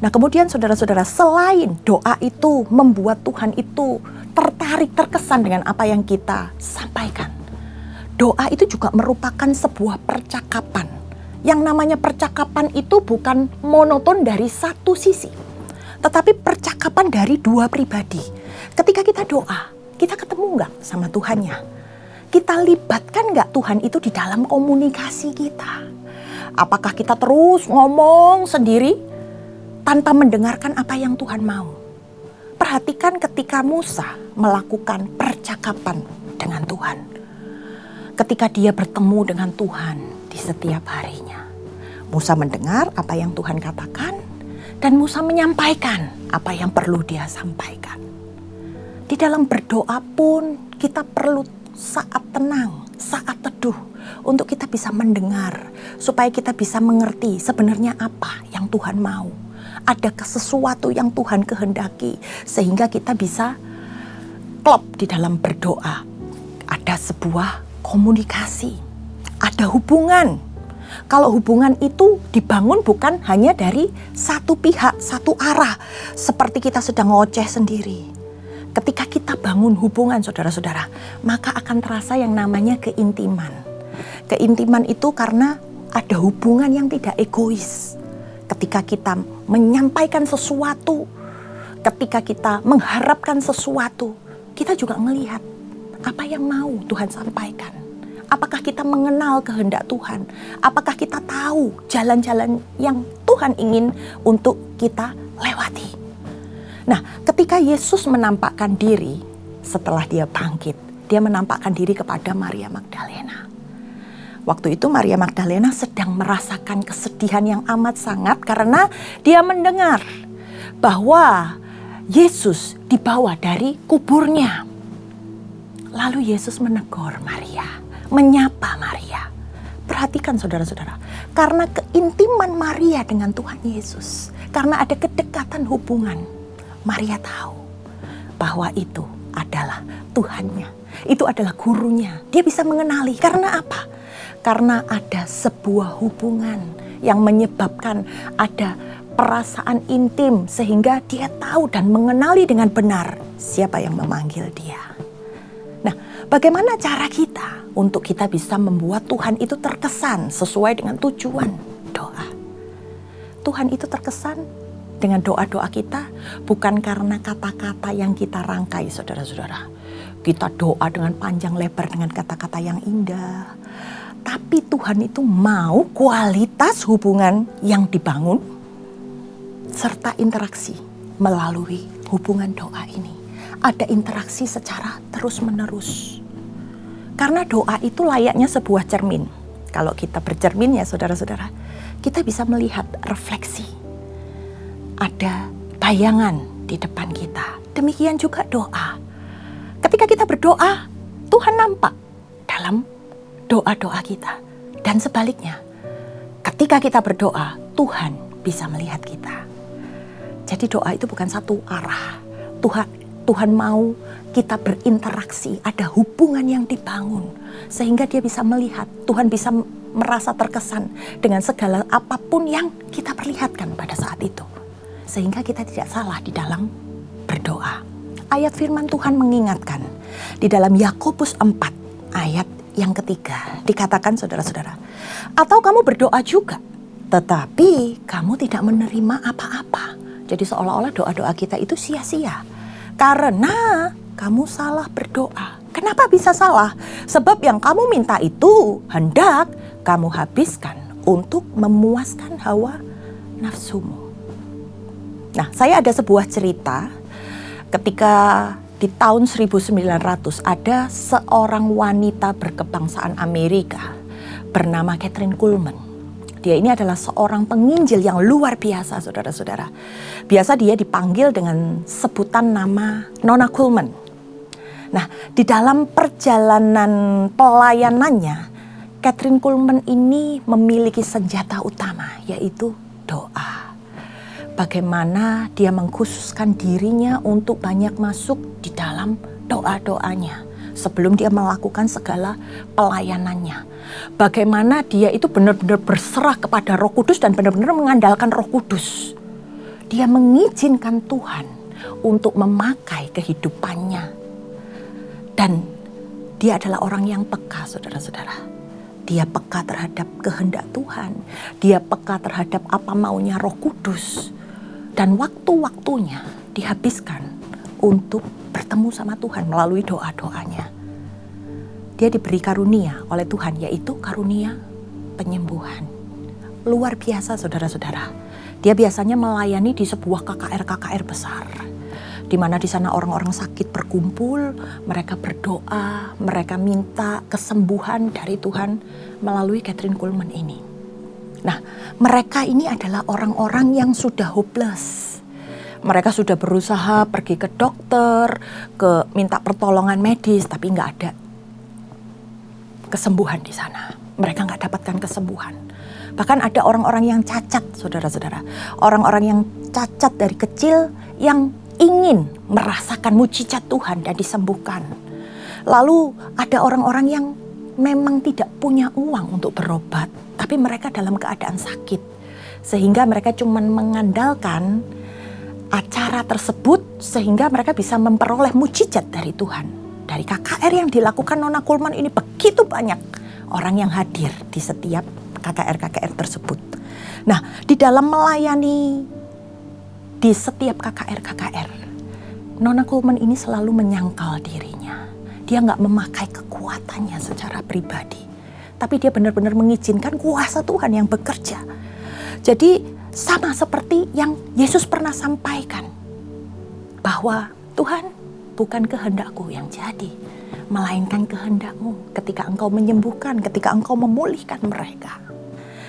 Nah kemudian saudara-saudara, selain doa itu membuat Tuhan itu tertarik, terkesan dengan apa yang kita sampaikan. Doa itu juga merupakan sebuah percakapan. Yang namanya percakapan itu bukan monoton dari satu sisi. Tetapi percakapan dari dua pribadi. Ketika kita doa, kita ketemu nggak sama Tuhannya? Kita libatkan nggak Tuhan itu di dalam komunikasi kita? Apakah kita terus ngomong sendiri tanpa mendengarkan apa yang Tuhan mau? Perhatikan ketika Musa melakukan percakapan dengan Tuhan. Ketika dia bertemu dengan Tuhan di setiap harinya. Musa mendengar apa yang Tuhan katakan. Dan Musa menyampaikan apa yang perlu dia sampaikan. Di dalam berdoa pun kita perlu saat tenang, saat teduh. Untuk kita bisa mendengar, supaya kita bisa mengerti sebenarnya apa yang Tuhan mau. Adakah sesuatu yang Tuhan kehendaki, sehingga kita bisa klop di dalam berdoa. Ada sebuah komunikasi, ada hubungan. Kalau hubungan itu dibangun bukan hanya dari satu pihak, satu arah. Seperti kita sedang ngoceh sendiri. Ketika kita bangun hubungan saudara-saudara, maka akan terasa yang namanya keintiman. Keintiman itu karena ada hubungan yang tidak egois. Ketika kita menyampaikan sesuatu, ketika kita mengharapkan sesuatu, kita juga melihat apa yang mau Tuhan sampaikan. Apakah kita mengenal kehendak Tuhan? Apakah kita tahu jalan-jalan yang Tuhan ingin untuk kita lewati? Nah, ketika Yesus menampakkan diri setelah dia bangkit, dia menampakkan diri kepada Maria Magdalena. Waktu itu Maria Magdalena sedang merasakan kesedihan yang amat sangat karena dia mendengar bahwa Yesus dibawa dari kuburnya. Lalu Yesus menegur Maria, menyapa Maria. Perhatikan saudara-saudara, karena keintiman Maria dengan Tuhan Yesus, karena ada kedekatan hubungan, Maria tahu bahwa itu adalah Tuhannya, itu adalah gurunya. Dia bisa mengenali, karena apa? Karena ada sebuah hubungan yang menyebabkan ada perasaan intim sehingga dia tahu dan mengenali dengan benar siapa yang memanggil dia. Nah, bagaimana cara kita untuk kita bisa membuat Tuhan itu terkesan sesuai dengan tujuan doa? Tuhan itu terkesan dengan doa-doa kita bukan karena kata-kata yang kita rangkai, saudara-saudara. Kita doa dengan panjang lebar dengan kata-kata yang indah. Tapi Tuhan itu mau kualitas hubungan yang dibangun serta interaksi melalui hubungan doa ini. Ada interaksi secara terus-menerus. Karena doa itu layaknya sebuah cermin. Kalau kita bercermin ya saudara-saudara, kita bisa melihat refleksi. Ada bayangan di depan kita. Demikian juga doa. Ketika kita berdoa, Tuhan nampak dalam doa-doa kita. Dan sebaliknya, ketika kita berdoa, Tuhan bisa melihat kita. Jadi doa itu bukan satu arah. Tuhan mau kita berinteraksi, ada hubungan yang dibangun. Sehingga dia bisa melihat, Tuhan bisa merasa terkesan dengan segala apapun yang kita perlihatkan pada saat itu. Sehingga kita tidak salah di dalam berdoa. Ayat firman Tuhan mengingatkan, di dalam Yakobus 4 ayat yang ketiga, dikatakan saudara-saudara, atau kamu berdoa juga, tetapi kamu tidak menerima apa-apa. Jadi seolah-olah doa-doa kita itu sia-sia. Karena kamu salah berdoa. Kenapa bisa salah? Sebab yang kamu minta itu hendak kamu habiskan untuk memuaskan hawa nafsumu. Nah, saya ada sebuah cerita ketika di tahun 1900 ada seorang wanita berkebangsaan Amerika bernama Kathryn Kuhlman. Dia ini adalah seorang penginjil yang luar biasa, saudara-saudara. Biasa dia dipanggil dengan sebutan nama Nona Kuhlman. Nah, di dalam perjalanan pelayanannya, Kathryn Kuhlman ini memiliki senjata utama, yaitu doa. Bagaimana dia mengkhususkan dirinya untuk banyak masuk di dalam doa-doanya sebelum dia melakukan segala pelayanannya. Bagaimana dia itu benar-benar berserah kepada Roh Kudus dan benar-benar mengandalkan Roh Kudus. Dia mengizinkan Tuhan untuk memakai kehidupannya. Dan dia adalah orang yang peka, saudara-saudara. Dia peka terhadap kehendak Tuhan. Dia peka terhadap apa maunya Roh Kudus. Dan waktu-waktunya dihabiskan untuk bertemu sama Tuhan melalui doa-doanya. Dia diberi karunia oleh Tuhan, yaitu karunia penyembuhan. Luar biasa saudara-saudara. Dia biasanya melayani di sebuah KKR besar. Di mana di sana orang-orang sakit berkumpul, mereka berdoa, mereka minta kesembuhan dari Tuhan melalui Kathryn Kuhlman ini. Nah, mereka ini adalah orang-orang yang sudah hopeless. Mereka sudah berusaha pergi ke dokter, minta pertolongan medis, tapi nggak ada kesembuhan di sana. Mereka nggak dapatkan kesembuhan. Bahkan ada orang-orang yang cacat, saudara-saudara. Orang-orang yang cacat dari kecil yang ingin merasakan mujizat Tuhan dan disembuhkan. Lalu ada orang-orang yang memang tidak punya uang untuk berobat, tapi mereka dalam keadaan sakit. Sehingga mereka cuma mengandalkan acara tersebut sehingga mereka bisa memperoleh mujizat dari Tuhan. Dari KKR yang dilakukan Nona Kuhlman ini begitu banyak orang yang hadir di setiap KKR tersebut. Nah, di dalam melayani di setiap KKR, Nona Coleman ini selalu menyangkal dirinya. Dia nggak memakai kekuatannya secara pribadi, tapi dia benar-benar mengizinkan kuasa Tuhan yang bekerja. Jadi sama seperti yang Yesus pernah sampaikan, bahwa Tuhan, bukan kehendakku yang jadi, melainkan kehendak-Mu ketika Engkau menyembuhkan, ketika Engkau memulihkan mereka.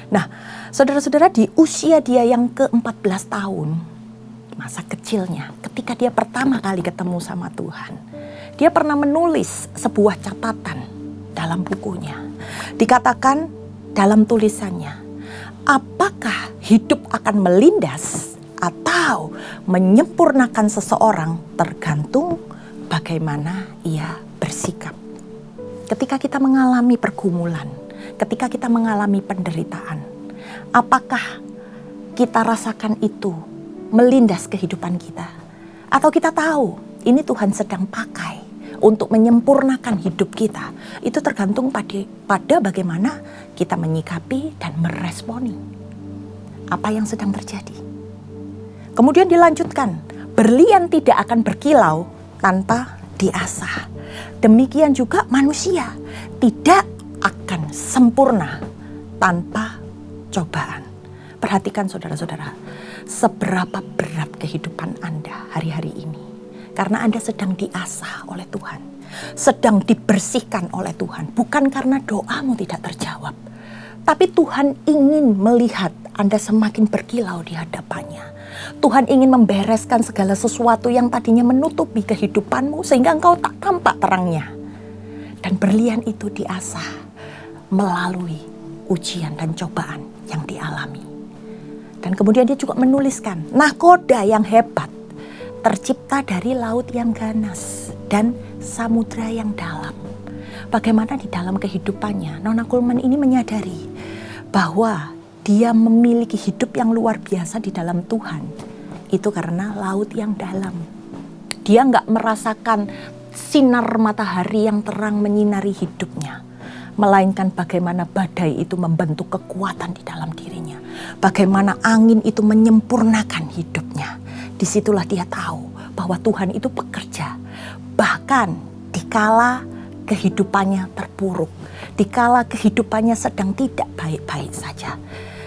Nah, saudara-saudara, di usia dia yang ke-14 tahun, masa kecilnya, ketika dia pertama kali ketemu sama Tuhan, dia pernah menulis sebuah catatan dalam bukunya. Dikatakan dalam tulisannya, apakah hidup akan melindas atau menyempurnakan seseorang tergantung bagaimana ia bersikap. Ketika kita mengalami pergumulan, ketika kita mengalami penderitaan, apakah kita rasakan itu melindas kehidupan kita? Atau kita tahu ini Tuhan sedang pakai untuk menyempurnakan hidup kita? Itu tergantung pada bagaimana kita menyikapi dan meresponi apa yang sedang terjadi. Kemudian dilanjutkan, berlian tidak akan berkilau tanpa diasah. Demikian juga manusia tidak akan sempurna tanpa cobaan. Perhatikan saudara-saudara, seberapa berat kehidupan Anda hari-hari ini. Karena Anda sedang diasah oleh Tuhan, sedang dibersihkan oleh Tuhan. Bukan karena doamu tidak terjawab, tapi Tuhan ingin melihat Anda semakin berkilau di hadapannya. Tuhan ingin membereskan segala sesuatu yang tadinya menutupi kehidupanmu sehingga engkau tak tampak terangnya. Dan berlian itu diasah melalui ujian dan cobaan yang dialami. Dan kemudian dia juga menuliskan, nahkoda yang hebat tercipta dari laut yang ganas dan samudra yang dalam. Bagaimana di dalam kehidupannya, Nona Coleman ini menyadari bahwa dia memiliki hidup yang luar biasa di dalam Tuhan. Itu karena laut yang dalam. Dia nggak merasakan sinar matahari yang terang menyinari hidupnya, melainkan bagaimana badai itu membentuk kekuatan di dalam dirinya. Bagaimana angin itu menyempurnakan hidupnya. Disitulah dia tahu bahwa Tuhan itu bekerja. Bahkan dikala kehidupannya terpuruk, dikala kehidupannya sedang tidak baik-baik saja.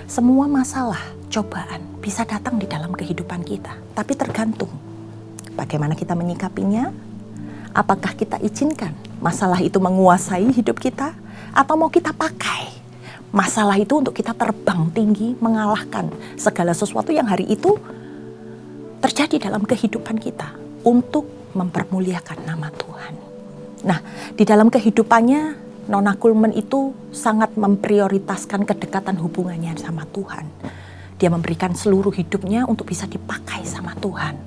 Semua masalah, cobaan bisa datang di dalam kehidupan kita. Tapi tergantung bagaimana kita menyikapinya. Apakah kita izinkan masalah itu menguasai hidup kita, atau mau kita pakai masalah itu untuk kita terbang tinggi, mengalahkan segala sesuatu yang hari itu terjadi dalam kehidupan kita untuk mempermuliakan nama Tuhan. Nah, di dalam kehidupannya, Nona Coleman itu sangat memprioritaskan kedekatan hubungannya sama Tuhan. Dia memberikan seluruh hidupnya untuk bisa dipakai sama Tuhan.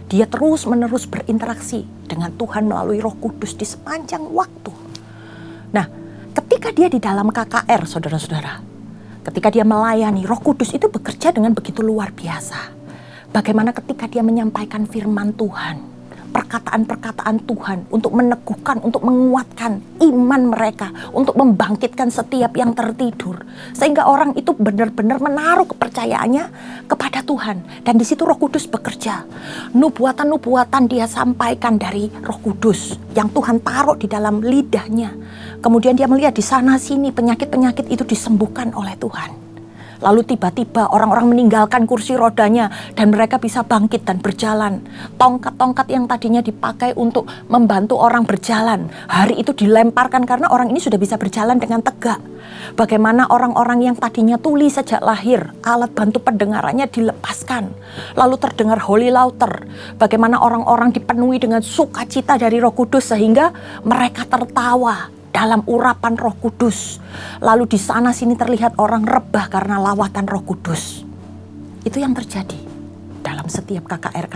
Dia terus-menerus berinteraksi dengan Tuhan melalui Roh Kudus di sepanjang waktu. Nah, ketika dia di dalam KKR, saudara-saudara, ketika dia melayani, Roh Kudus itu bekerja dengan begitu luar biasa. Bagaimana ketika dia menyampaikan firman Tuhan, perkataan-perkataan Tuhan untuk meneguhkan, untuk menguatkan iman mereka, untuk membangkitkan setiap yang tertidur. Sehingga orang itu benar-benar menaruh kepercayaannya kepada Tuhan. Dan di situ Roh Kudus bekerja. Nubuatan-nubuatan dia sampaikan dari Roh Kudus yang Tuhan taruh di dalam lidahnya. Kemudian dia melihat di sana sini penyakit-penyakit itu disembuhkan oleh Tuhan. Lalu tiba-tiba orang-orang meninggalkan kursi rodanya dan mereka bisa bangkit dan berjalan. Tongkat-tongkat yang tadinya dipakai untuk membantu orang berjalan, hari itu dilemparkan karena orang ini sudah bisa berjalan dengan tegak. Bagaimana orang-orang yang tadinya tuli sejak lahir, alat bantu pendengarannya dilepaskan. Lalu terdengar holy laughter. Bagaimana orang-orang dipenuhi dengan sukacita dari Roh Kudus sehingga mereka tertawa dalam urapan Roh Kudus. Lalu di sana sini terlihat orang rebah karena lawatan Roh Kudus. Itu yang terjadi dalam setiap KKR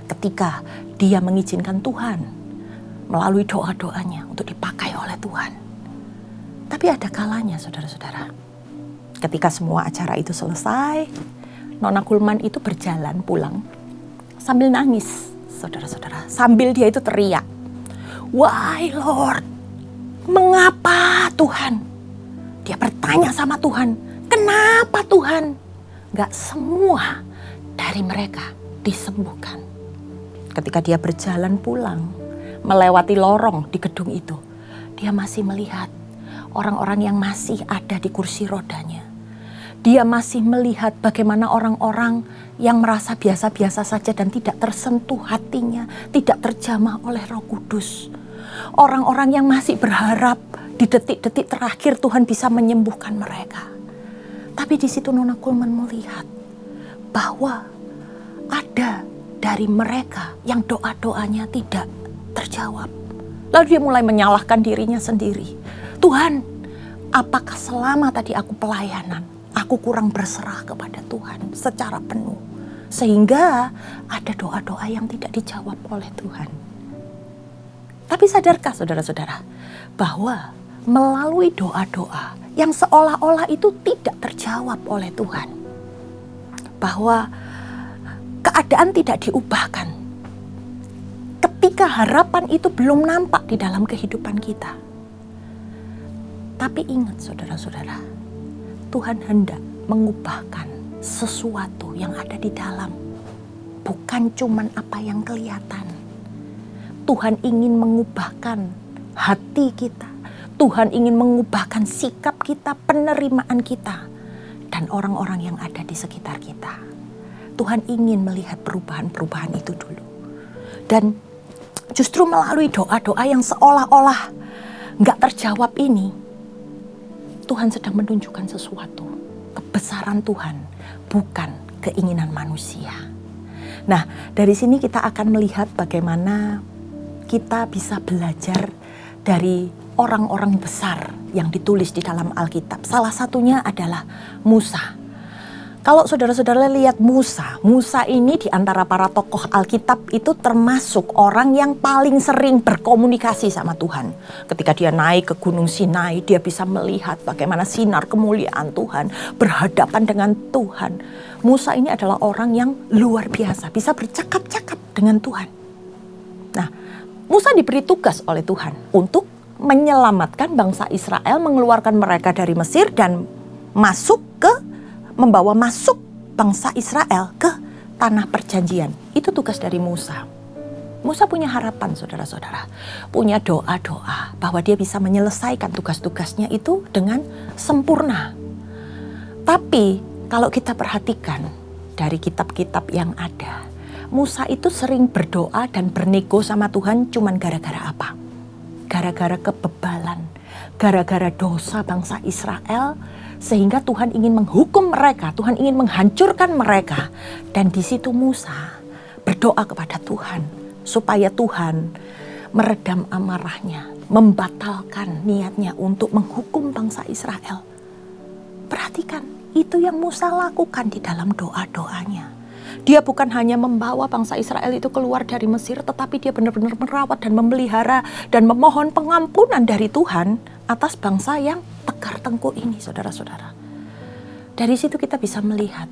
ketika dia mengizinkan Tuhan melalui doa-doanya untuk dipakai oleh Tuhan. Tapi ada kalanya saudara-saudara, ketika semua acara itu selesai, Nona Coleman itu berjalan pulang sambil nangis, saudara-saudara. Sambil dia itu teriak, "Why Lord? Mengapa Tuhan?" Dia bertanya sama Tuhan, Kenapa Tuhan gak semua dari mereka disembuhkan? Ketika dia berjalan pulang, melewati lorong di gedung itu, dia masih melihat orang-orang yang masih ada di kursi rodanya. Dia masih melihat bagaimana orang-orang yang merasa biasa-biasa saja dan tidak tersentuh hatinya, tidak terjamah oleh Roh Kudus. Orang-orang yang masih berharap di detik-detik terakhir Tuhan bisa menyembuhkan mereka. Tapi di situ Nona Kulman melihat bahwa ada dari mereka yang doa-doanya tidak terjawab. Lalu dia mulai menyalahkan dirinya sendiri. Tuhan, apakah selama tadi aku pelayanan, aku kurang berserah kepada Tuhan secara penuh. Sehingga ada doa-doa yang tidak dijawab oleh Tuhan. Tapi sadarkah saudara-saudara bahwa melalui doa-doa yang seolah-olah itu tidak terjawab oleh Tuhan, bahwa keadaan tidak diubahkan ketika harapan itu belum nampak di dalam kehidupan kita. Tapi ingat saudara-saudara, Tuhan hendak mengubahkan sesuatu yang ada di dalam, bukan cuman apa yang kelihatan. Tuhan ingin mengubahkan hati kita. Tuhan ingin mengubahkan sikap kita, penerimaan kita, dan orang-orang yang ada di sekitar kita. Tuhan ingin melihat perubahan-perubahan itu dulu. Dan justru melalui doa-doa yang seolah-olah nggak terjawab ini, Tuhan sedang menunjukkan sesuatu. Kebesaran Tuhan, bukan keinginan manusia. Nah, dari sini kita akan melihat bagaimana kita bisa belajar dari orang-orang besar yang ditulis di dalam Alkitab. Salah satunya adalah Musa. Kalau saudara-saudara lihat Musa ini di antara para tokoh Alkitab itu termasuk orang yang paling sering berkomunikasi sama Tuhan. Ketika dia naik ke Gunung Sinai, dia bisa melihat bagaimana sinar kemuliaan Tuhan, berhadapan dengan Tuhan. Musa ini adalah orang yang luar biasa, bisa bercakap-cakap dengan Tuhan. Nah, Musa diberi tugas oleh Tuhan untuk menyelamatkan bangsa Israel, mengeluarkan mereka dari Mesir dan membawa masuk bangsa Israel ke tanah perjanjian. Itu tugas dari Musa. Musa punya harapan saudara-saudara, punya doa-doa bahwa dia bisa menyelesaikan tugas-tugasnya itu dengan sempurna. Tapi kalau kita perhatikan dari kitab-kitab yang ada, Musa itu sering berdoa dan bernego sama Tuhan cuman gara-gara apa? Gara-gara kebebalan, gara-gara dosa bangsa Israel, sehingga Tuhan ingin menghukum mereka, Tuhan ingin menghancurkan mereka. Dan di situ Musa berdoa kepada Tuhan supaya Tuhan meredam amarahnya, membatalkan niatnya untuk menghukum bangsa Israel. Perhatikan, itu yang Musa lakukan di dalam doa-doanya. Dia bukan hanya membawa bangsa Israel itu keluar dari Mesir, tetapi dia benar-benar merawat dan memelihara dan memohon pengampunan dari Tuhan atas bangsa yang tegar tengkuk ini, saudara-saudara. Dari situ kita bisa melihat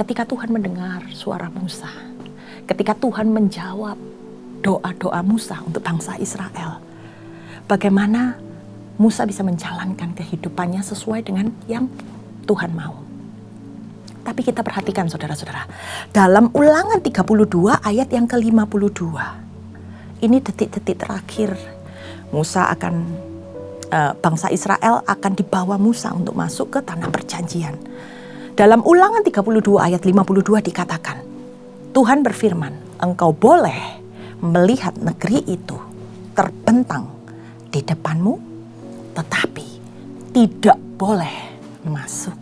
ketika Tuhan mendengar suara Musa, ketika Tuhan menjawab doa-doa Musa untuk bangsa Israel, bagaimana Musa bisa menjalankan kehidupannya sesuai dengan yang Tuhan mau. Tapi kita perhatikan saudara-saudara, dalam Ulangan 32 ayat yang ke-52, ini detik-detik terakhir bangsa Israel akan dibawa Musa untuk masuk ke tanah perjanjian. Dalam Ulangan 32 ayat 52 dikatakan, Tuhan berfirman, engkau boleh melihat negeri itu terbentang di depanmu, tetapi tidak boleh masuk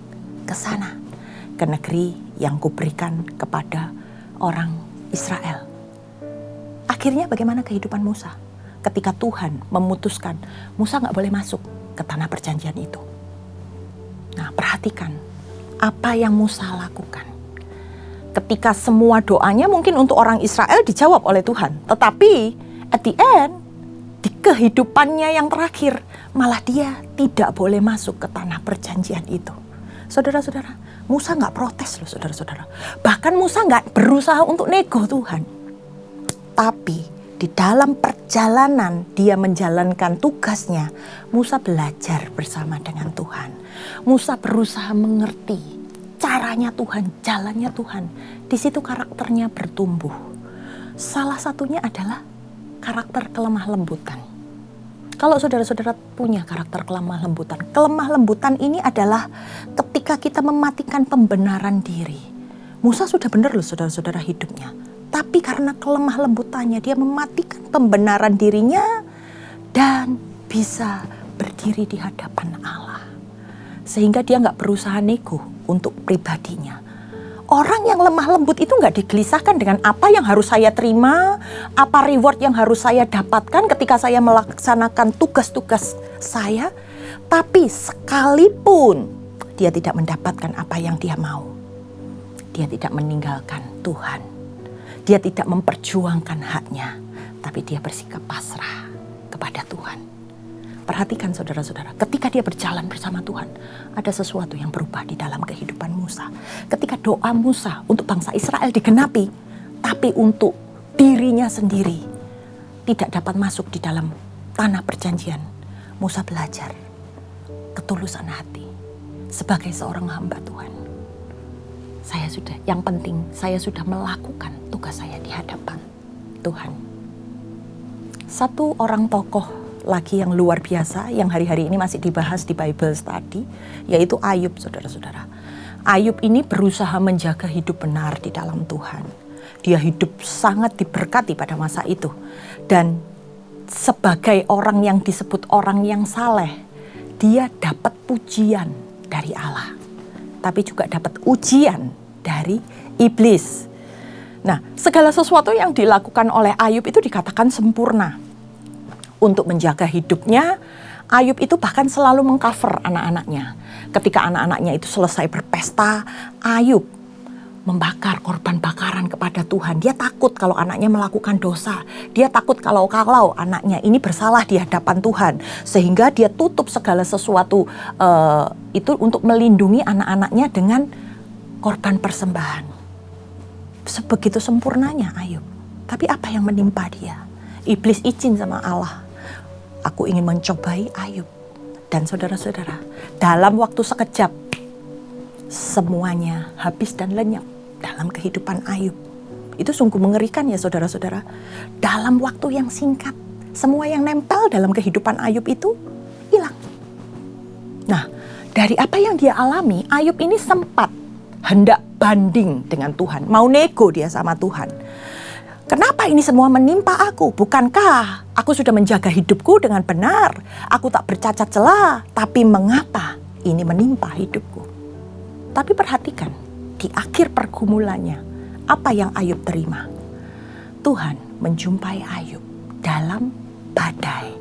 ke sana, ke negeri yang kuberikan kepada orang Israel. Akhirnya bagaimana kehidupan Musa? Ketika Tuhan memutuskan Musa gak boleh masuk ke tanah perjanjian itu. Nah, perhatikan apa yang Musa lakukan. Ketika semua doanya mungkin untuk orang Israel dijawab oleh Tuhan. Tetapi at the end, di kehidupannya yang terakhir, malah dia tidak boleh masuk ke tanah perjanjian itu. Saudara-saudara, Musa gak protes loh saudara-saudara. Bahkan Musa gak berusaha untuk nego Tuhan. Tapi di dalam perjalanan dia menjalankan tugasnya, Musa belajar bersama dengan Tuhan. Musa berusaha mengerti caranya Tuhan, jalannya Tuhan. Di situ karakternya bertumbuh. Salah satunya adalah karakter kelemah lembutan. Kalau saudara-saudara punya karakter kelemah lembutan ini adalah ketika kita mematikan pembenaran diri. Musa sudah benar loh saudara-saudara hidupnya. Tapi karena kelemah lembutannya dia mematikan pembenaran dirinya dan bisa berdiri di hadapan Allah. Sehingga dia gak berusaha nego untuk pribadinya. Orang yang lemah lembut itu gak digelisahkan dengan apa yang harus saya terima, apa reward yang harus saya dapatkan ketika saya melaksanakan tugas-tugas saya. Tapi sekalipun dia tidak mendapatkan apa yang dia mau, dia tidak meninggalkan Tuhan. Dia tidak memperjuangkan haknya, tapi dia bersikap pasrah kepada Tuhan. Perhatikan saudara-saudara, ketika dia berjalan bersama Tuhan, ada sesuatu yang berubah di dalam kehidupan Musa. Ketika doa Musa untuk bangsa Israel digenapi, tapi untuk dirinya sendiri tidak dapat masuk di dalam tanah perjanjian. Musa belajar ketulusan hati sebagai seorang hamba Tuhan. Yang penting saya sudah melakukan tugas saya di hadapan Tuhan. Satu orang tokoh lagi yang luar biasa yang hari-hari ini masih dibahas di Bible Study, yaitu Ayub, saudara-saudara. Ayub ini berusaha menjaga hidup benar di dalam Tuhan. Dia hidup sangat diberkati pada masa itu. Dan sebagai orang yang disebut orang yang saleh, dia dapat pujian dari Allah. Tapi juga dapat ujian dari iblis. Nah, segala sesuatu yang dilakukan oleh Ayub itu dikatakan sempurna. Untuk menjaga hidupnya, Ayub itu bahkan selalu mengcover anak-anaknya. Ketika anak-anaknya itu selesai berpesta, Ayub membakar korban bakaran kepada Tuhan. Dia takut kalau anaknya melakukan dosa. Dia takut kalau anaknya ini bersalah di hadapan Tuhan. Sehingga dia tutup segala sesuatu itu untuk melindungi anak-anaknya dengan korban persembahan. Sebegitu sempurnanya Ayub. Tapi apa yang menimpa dia? Iblis izin sama Allah. Aku ingin mencobai Ayub. Dan saudara-saudara, dalam waktu sekejap, semuanya habis dan lenyap dalam kehidupan Ayub. Itu sungguh mengerikan ya saudara-saudara. Dalam waktu yang singkat, semua yang nempel dalam kehidupan Ayub itu hilang. Nah, dari apa yang dia alami, Ayub ini sempat hendak banding dengan Tuhan. Mau nego dia sama Tuhan. Kenapa ini semua menimpa aku? Bukankah aku sudah menjaga hidupku dengan benar? Aku tak bercacat celah. Tapi mengapa ini menimpa hidupku? Tapi perhatikan, di akhir pergumulannya, apa yang Ayub terima? Tuhan menjumpai Ayub dalam badai.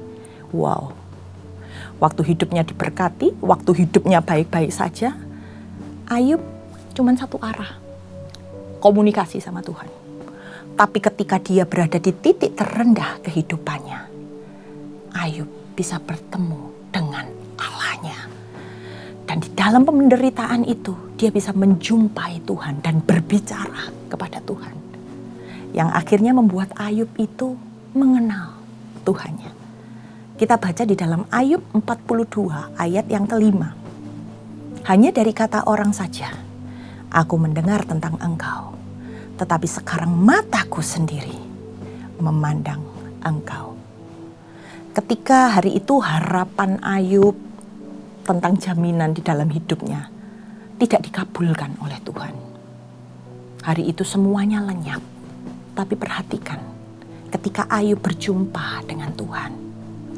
Wow. Waktu hidupnya diberkati, waktu hidupnya baik-baik saja, Ayub cuma satu arah. Komunikasi sama Tuhan. Tapi ketika dia berada di titik terendah kehidupannya, Ayub bisa bertemu dengan Allahnya. Dan di dalam penderitaan itu, dia bisa menjumpai Tuhan dan berbicara kepada Tuhan. Yang akhirnya membuat Ayub itu mengenal Tuhannya. Kita baca di dalam Ayub 42 ayat yang kelima. Hanya dari kata orang saja, aku mendengar tentang Engkau. Tetapi sekarang mataku sendiri memandang Engkau. Ketika hari itu harapan Ayub tentang jaminan di dalam hidupnya tidak dikabulkan oleh Tuhan. Hari itu semuanya lenyap. Tapi perhatikan, ketika Ayub berjumpa dengan Tuhan,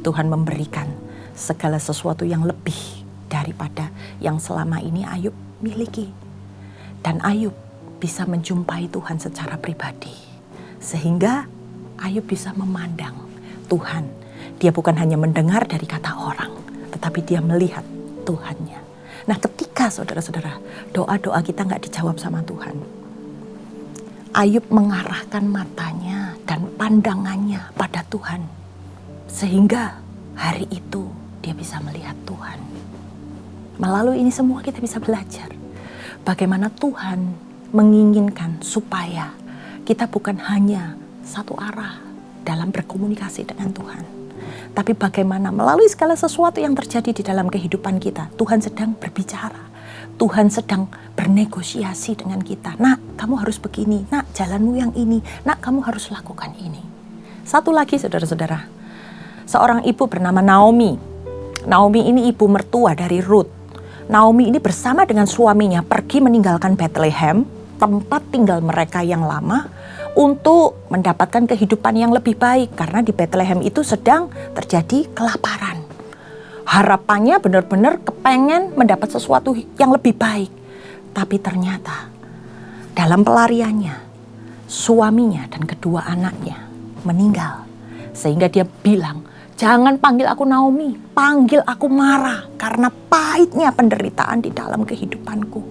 Tuhan memberikan segala sesuatu yang lebih daripada yang selama ini Ayub miliki. Dan Ayub bisa menjumpai Tuhan secara pribadi. Sehingga Ayub bisa memandang Tuhan. Dia bukan hanya mendengar dari kata orang, tetapi dia melihat Tuhannya. Nah, ketika saudara-saudara doa-doa kita gak dijawab sama Tuhan, Ayub mengarahkan matanya dan pandangannya pada Tuhan. Sehingga hari itu dia bisa melihat Tuhan. Melalui ini semua kita bisa belajar bagaimana Tuhan menginginkan supaya kita bukan hanya satu arah, dalam berkomunikasi dengan Tuhan. Tapi bagaimana melalui segala sesuatu yang terjadi di dalam kehidupan kita, Tuhan sedang berbicara. Tuhan sedang bernegosiasi dengan kita. Nak, kamu harus begini. Nak, jalanmu yang ini. Nak, kamu harus lakukan ini. Satu lagi saudara-saudara. Seorang ibu bernama Naomi. Naomi ini ibu mertua dari Ruth. Naomi ini bersama dengan suaminya pergi meninggalkan Bethlehem, tempat tinggal mereka yang lama, untuk mendapatkan kehidupan yang lebih baik. Karena di Bethlehem itu sedang terjadi kelaparan. Harapannya benar-benar kepengen mendapat sesuatu yang lebih baik. Tapi ternyata dalam pelariannya, suaminya dan kedua anaknya meninggal. Sehingga dia bilang, jangan panggil aku Naomi, panggil aku Mara. Karena pahitnya penderitaan di dalam kehidupanku.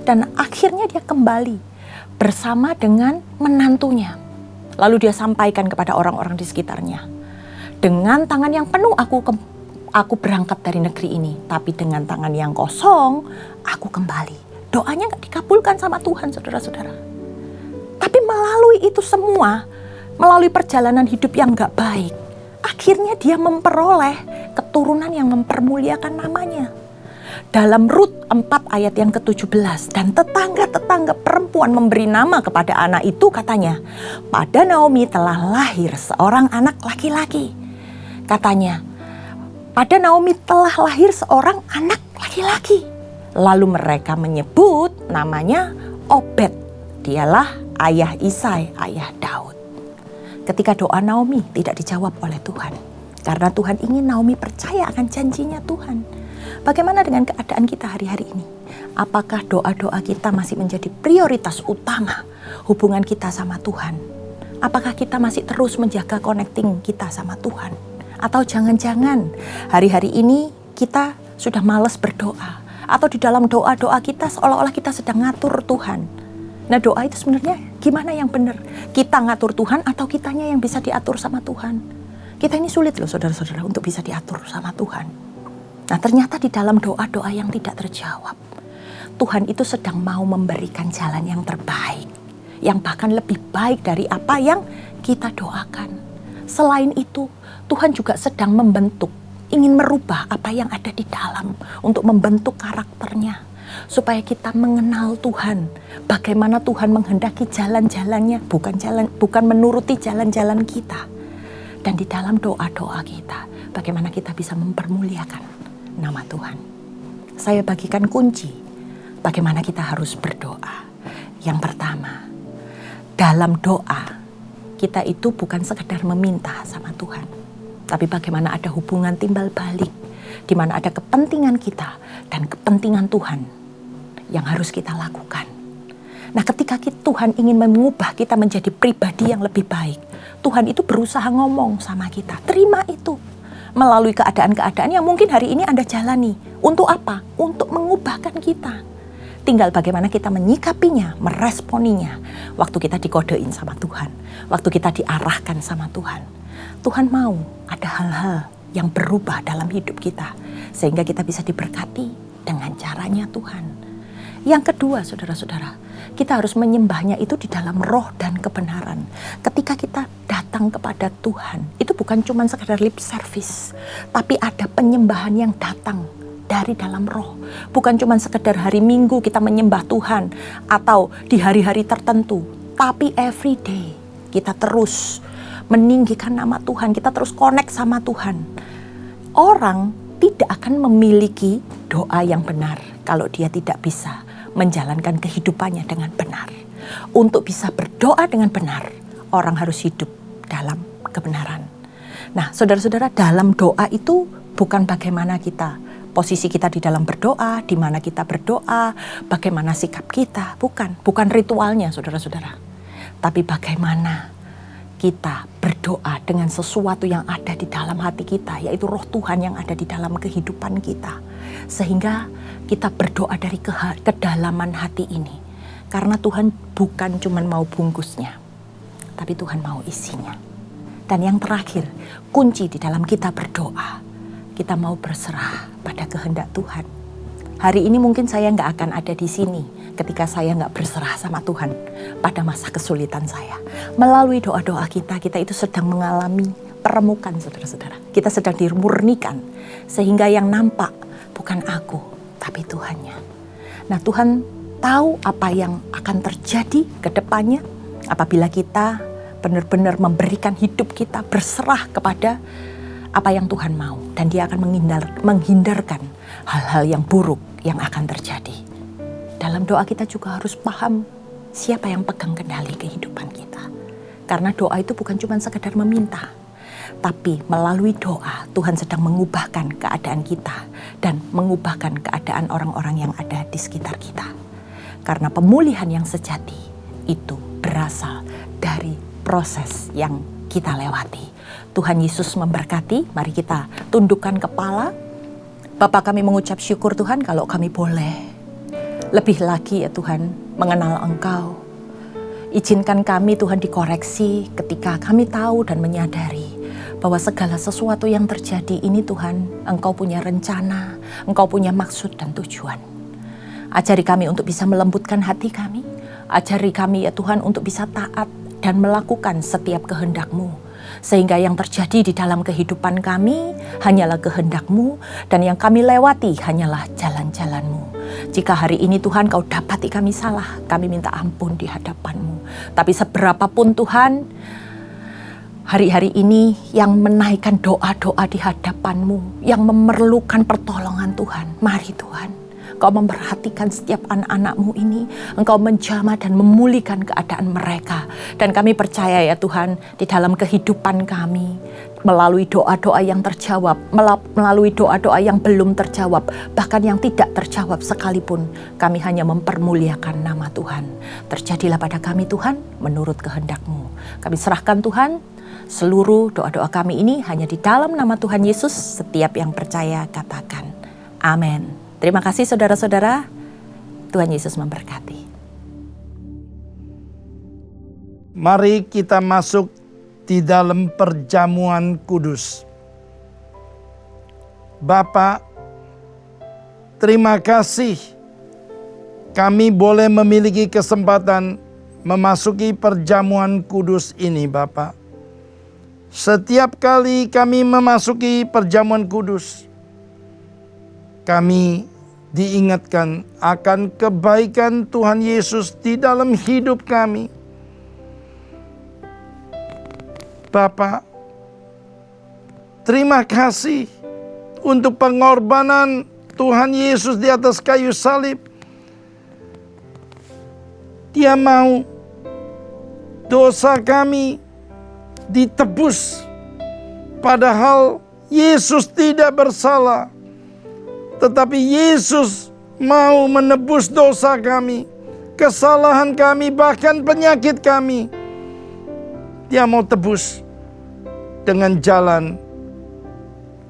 Dan akhirnya dia kembali bersama dengan menantunya. Lalu dia sampaikan kepada orang-orang di sekitarnya. Dengan tangan yang penuh aku berangkat dari negeri ini, tapi dengan tangan yang kosong, aku kembali. Doanya gak dikabulkan sama Tuhan, saudara-saudara. Tapi melalui itu semua, melalui perjalanan hidup yang gak baik, akhirnya dia memperoleh keturunan yang mempermuliakan namanya. Dalam Rut 4 ayat yang ke-17, dan tetangga-tetangga perempuan memberi nama kepada anak itu, katanya, pada Naomi telah lahir seorang anak laki-laki. Katanya, pada Naomi telah lahir seorang anak laki-laki. Lalu mereka menyebut namanya Obed. Dialah ayah Isai, ayah Daud. Ketika doa Naomi tidak dijawab oleh Tuhan. Karena Tuhan ingin Naomi percaya akan janjinya Tuhan. Bagaimana dengan keadaan kita hari-hari ini? Apakah doa-doa kita masih menjadi prioritas utama hubungan kita sama Tuhan? Apakah kita masih terus menjaga connecting kita sama Tuhan? Atau jangan-jangan hari-hari ini kita sudah malas berdoa. Atau di dalam doa-doa kita seolah-olah kita sedang ngatur Tuhan. Nah, doa itu sebenarnya gimana yang benar? Kita ngatur Tuhan atau kitanya yang bisa diatur sama Tuhan? Kita ini sulit loh saudara-saudara untuk bisa diatur sama Tuhan. Nah, ternyata di dalam doa-doa yang tidak terjawab, Tuhan itu sedang mau memberikan jalan yang terbaik. Yang bahkan lebih baik dari apa yang kita doakan. Selain itu, Tuhan juga sedang membentuk, ingin merubah apa yang ada di dalam untuk membentuk karakternya. Supaya kita mengenal Tuhan, bagaimana Tuhan menghendaki jalan-jalannya, bukan menuruti jalan-jalan kita. Dan di dalam doa-doa kita, bagaimana kita bisa mempermuliakan nama Tuhan. Saya bagikan kunci, bagaimana kita harus berdoa. Yang pertama, dalam doa, kita itu bukan sekedar meminta sama Tuhan. Tapi bagaimana ada hubungan timbal balik, di mana ada kepentingan kita dan kepentingan Tuhan yang harus kita lakukan. Nah, ketika Tuhan ingin mengubah kita menjadi pribadi yang lebih baik, Tuhan itu berusaha ngomong sama kita. Terima itu melalui keadaan-keadaan yang mungkin hari ini Anda jalani. Untuk apa? Untuk mengubahkan kita. Tinggal bagaimana kita menyikapinya, meresponinya. Waktu kita dikodein sama Tuhan, waktu kita diarahkan sama Tuhan. Tuhan mau ada hal-hal yang berubah dalam hidup kita. Sehingga kita bisa diberkati dengan caranya Tuhan. Yang kedua, saudara-saudara, kita harus menyembahnya itu di dalam roh dan kebenaran. Ketika kita datang kepada Tuhan, itu bukan cuma sekedar lip service, tapi ada penyembahan yang datang dari dalam roh. Bukan cuma sekedar hari Minggu kita menyembah Tuhan, atau di hari-hari tertentu, tapi every day kita terus meninggikan nama Tuhan, kita terus connect sama Tuhan. Orang tidak akan memiliki doa yang benar kalau dia tidak bisa menjalankan kehidupannya dengan benar. Untuk bisa berdoa dengan benar, orang harus hidup dalam kebenaran. Nah, saudara-saudara, dalam doa itu bukan bagaimana kita, posisi kita di dalam berdoa, di mana kita berdoa, bagaimana sikap kita, bukan ritualnya, saudara-saudara. Tapi bagaimana kita berdoa dengan sesuatu yang ada di dalam hati kita, yaitu roh Tuhan yang ada di dalam kehidupan kita. Sehingga kita berdoa dari kedalaman hati ini. Karena Tuhan bukan cuma mau bungkusnya, tapi Tuhan mau isinya. Dan yang terakhir, kunci di dalam kita berdoa, kita mau berserah pada kehendak Tuhan. Hari ini mungkin saya nggak akan ada di sini ketika saya nggak berserah sama Tuhan pada masa kesulitan saya. Melalui doa-doa kita itu sedang mengalami peremukan, saudara-saudara. Kita sedang dimurnikan sehingga yang nampak bukan aku, tapi Tuhannya. Nah, Tuhan tahu apa yang akan terjadi ke depannya apabila kita benar-benar memberikan hidup kita berserah kepada apa yang Tuhan mau. Dan Dia akan menghindarkan hal-hal yang buruk yang akan terjadi. Dalam doa kita juga harus paham siapa yang pegang kendali kehidupan kita. Karena doa itu bukan cuma sekedar meminta, tapi melalui doa Tuhan sedang mengubahkan keadaan kita dan mengubahkan keadaan orang-orang yang ada di sekitar kita. Karena pemulihan yang sejati itu berasal dari proses yang kita lewati. Tuhan Yesus memberkati. Mari kita tundukkan kepala. Bapa, kami mengucap syukur Tuhan kalau kami boleh lebih lagi ya Tuhan mengenal Engkau. Izinkan kami Tuhan dikoreksi ketika kami tahu dan menyadari bahwa segala sesuatu yang terjadi ini Tuhan, Engkau punya rencana, Engkau punya maksud dan tujuan. Ajari kami untuk bisa melembutkan hati kami. Ajari kami ya Tuhan untuk bisa taat dan melakukan setiap kehendak-Mu. Sehingga yang terjadi di dalam kehidupan kami hanyalah kehendak-Mu dan yang kami lewati hanyalah jalan-jalan-Mu. Jika hari ini Tuhan Kau dapati kami salah, kami minta ampun di hadapan-Mu. Tapi seberapapun Tuhan, hari-hari ini yang menaikkan doa-doa di hadapan-Mu, yang memerlukan pertolongan Tuhan, mari Tuhan, Engkau memperhatikan setiap anak-anak-Mu ini. Engkau menjamah dan memulihkan keadaan mereka. Dan kami percaya ya Tuhan, di dalam kehidupan kami, melalui doa-doa yang terjawab, melalui doa-doa yang belum terjawab, bahkan yang tidak terjawab sekalipun, kami hanya mempermuliakan nama Tuhan. Terjadilah pada kami Tuhan, menurut kehendak-Mu. Kami serahkan Tuhan, seluruh doa-doa kami ini hanya di dalam nama Tuhan Yesus. Setiap yang percaya katakan, amin. Terima kasih saudara-saudara, Tuhan Yesus memberkati. Mari kita masuk di dalam perjamuan kudus. Bapa, terima kasih kami boleh memiliki kesempatan memasuki perjamuan kudus ini Bapa. Setiap kali kami memasuki perjamuan kudus, kami diingatkan akan kebaikan Tuhan Yesus di dalam hidup kami. Bapa, terima kasih untuk pengorbanan Tuhan Yesus di atas kayu salib. Dia mau dosa kami ditebus, padahal Yesus tidak bersalah. Tetapi Yesus mau menebus dosa kami, kesalahan kami, bahkan penyakit kami. Dia mau tebus dengan jalan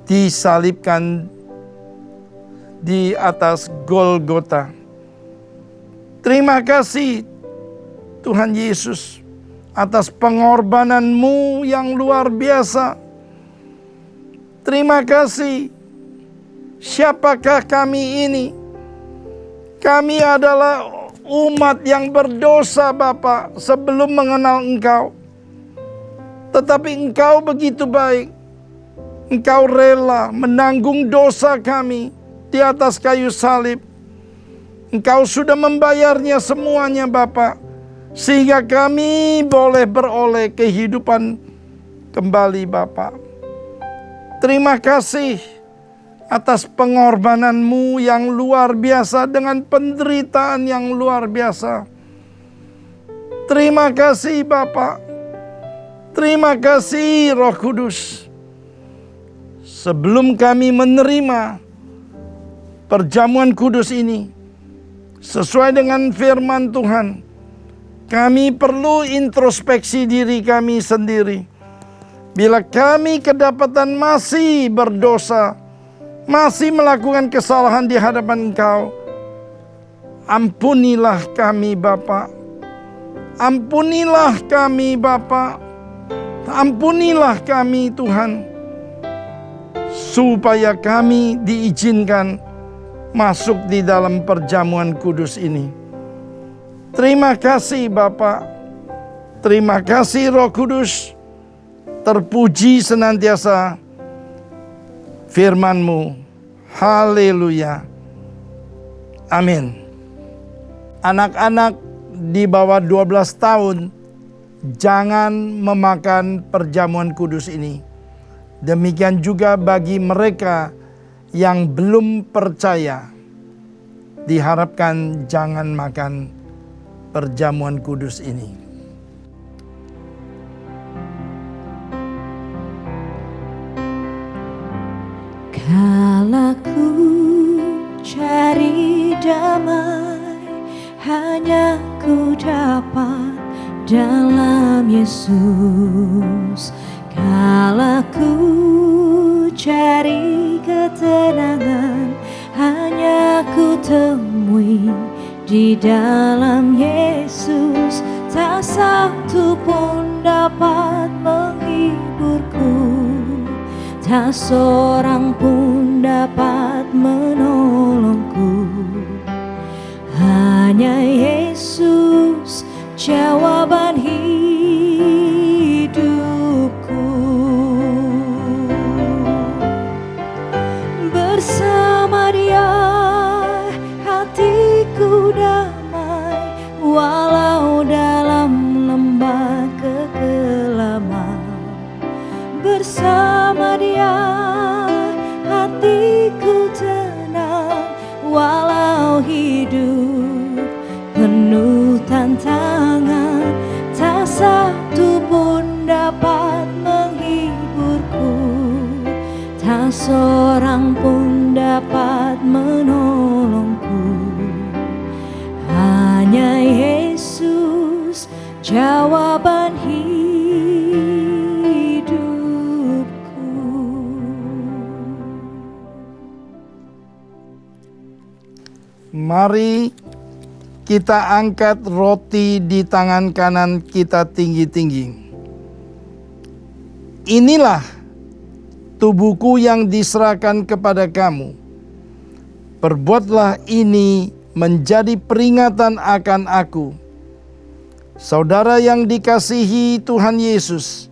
disalibkan di atas Golgota. Terima kasih Tuhan Yesus atas pengorbanan-Mu yang luar biasa. Terima kasih. Siapakah kami ini? Kami adalah umat yang berdosa Bapa sebelum mengenal Engkau. Tetapi Engkau begitu baik. Engkau rela menanggung dosa kami di atas kayu salib. Engkau sudah membayarnya semuanya Bapa, sehingga kami boleh beroleh kehidupan kembali Bapa. Terima kasih atas pengorbanan-Mu yang luar biasa dengan penderitaan yang luar biasa. Terima kasih Bapa. Terima kasih Roh Kudus. Sebelum kami menerima perjamuan kudus ini, sesuai dengan firman Tuhan, kami perlu introspeksi diri kami sendiri. Bila kami kedapatan masih berdosa, masih melakukan kesalahan di hadapan Engkau, ampunilah kami Bapa. Ampunilah kami Bapa. Ampunilah kami Tuhan. Supaya kami diizinkan masuk di dalam perjamuan kudus ini. Terima kasih Bapa, terima kasih Roh Kudus, terpuji senantiasa firman-Mu. Haleluya. Amin. Anak-anak di bawah 12 tahun jangan memakan perjamuan kudus ini. Demikian juga bagi mereka yang belum percaya, diharapkan jangan makan perjamuan kudus ini. Kala ku cari damai, hanya ku dapat dalam Yesus. Kala ku cari ketenangan, hanya ku temui di dalam Yesus. Tak satu pun dapat menghiburku, tak seorang pun dapat menolongku. Hanya Yesus jawaban hidupku. Bersama Dia hatiku damai, walau dalam lembah kekelaman. Bersama Dia hatiku tenang, walau hidup penuh tantangan. Tak satu pun dapat menghiburku, tak seorang pun dapat menolongku. Hanya Yesus jawaban hidupku. Mari kita angkat roti di tangan kanan kita tinggi-tinggi. Inilah tubuhku yang diserahkan kepada kamu. Perbuatlah ini menjadi peringatan akan aku. Saudara yang dikasihi Tuhan Yesus,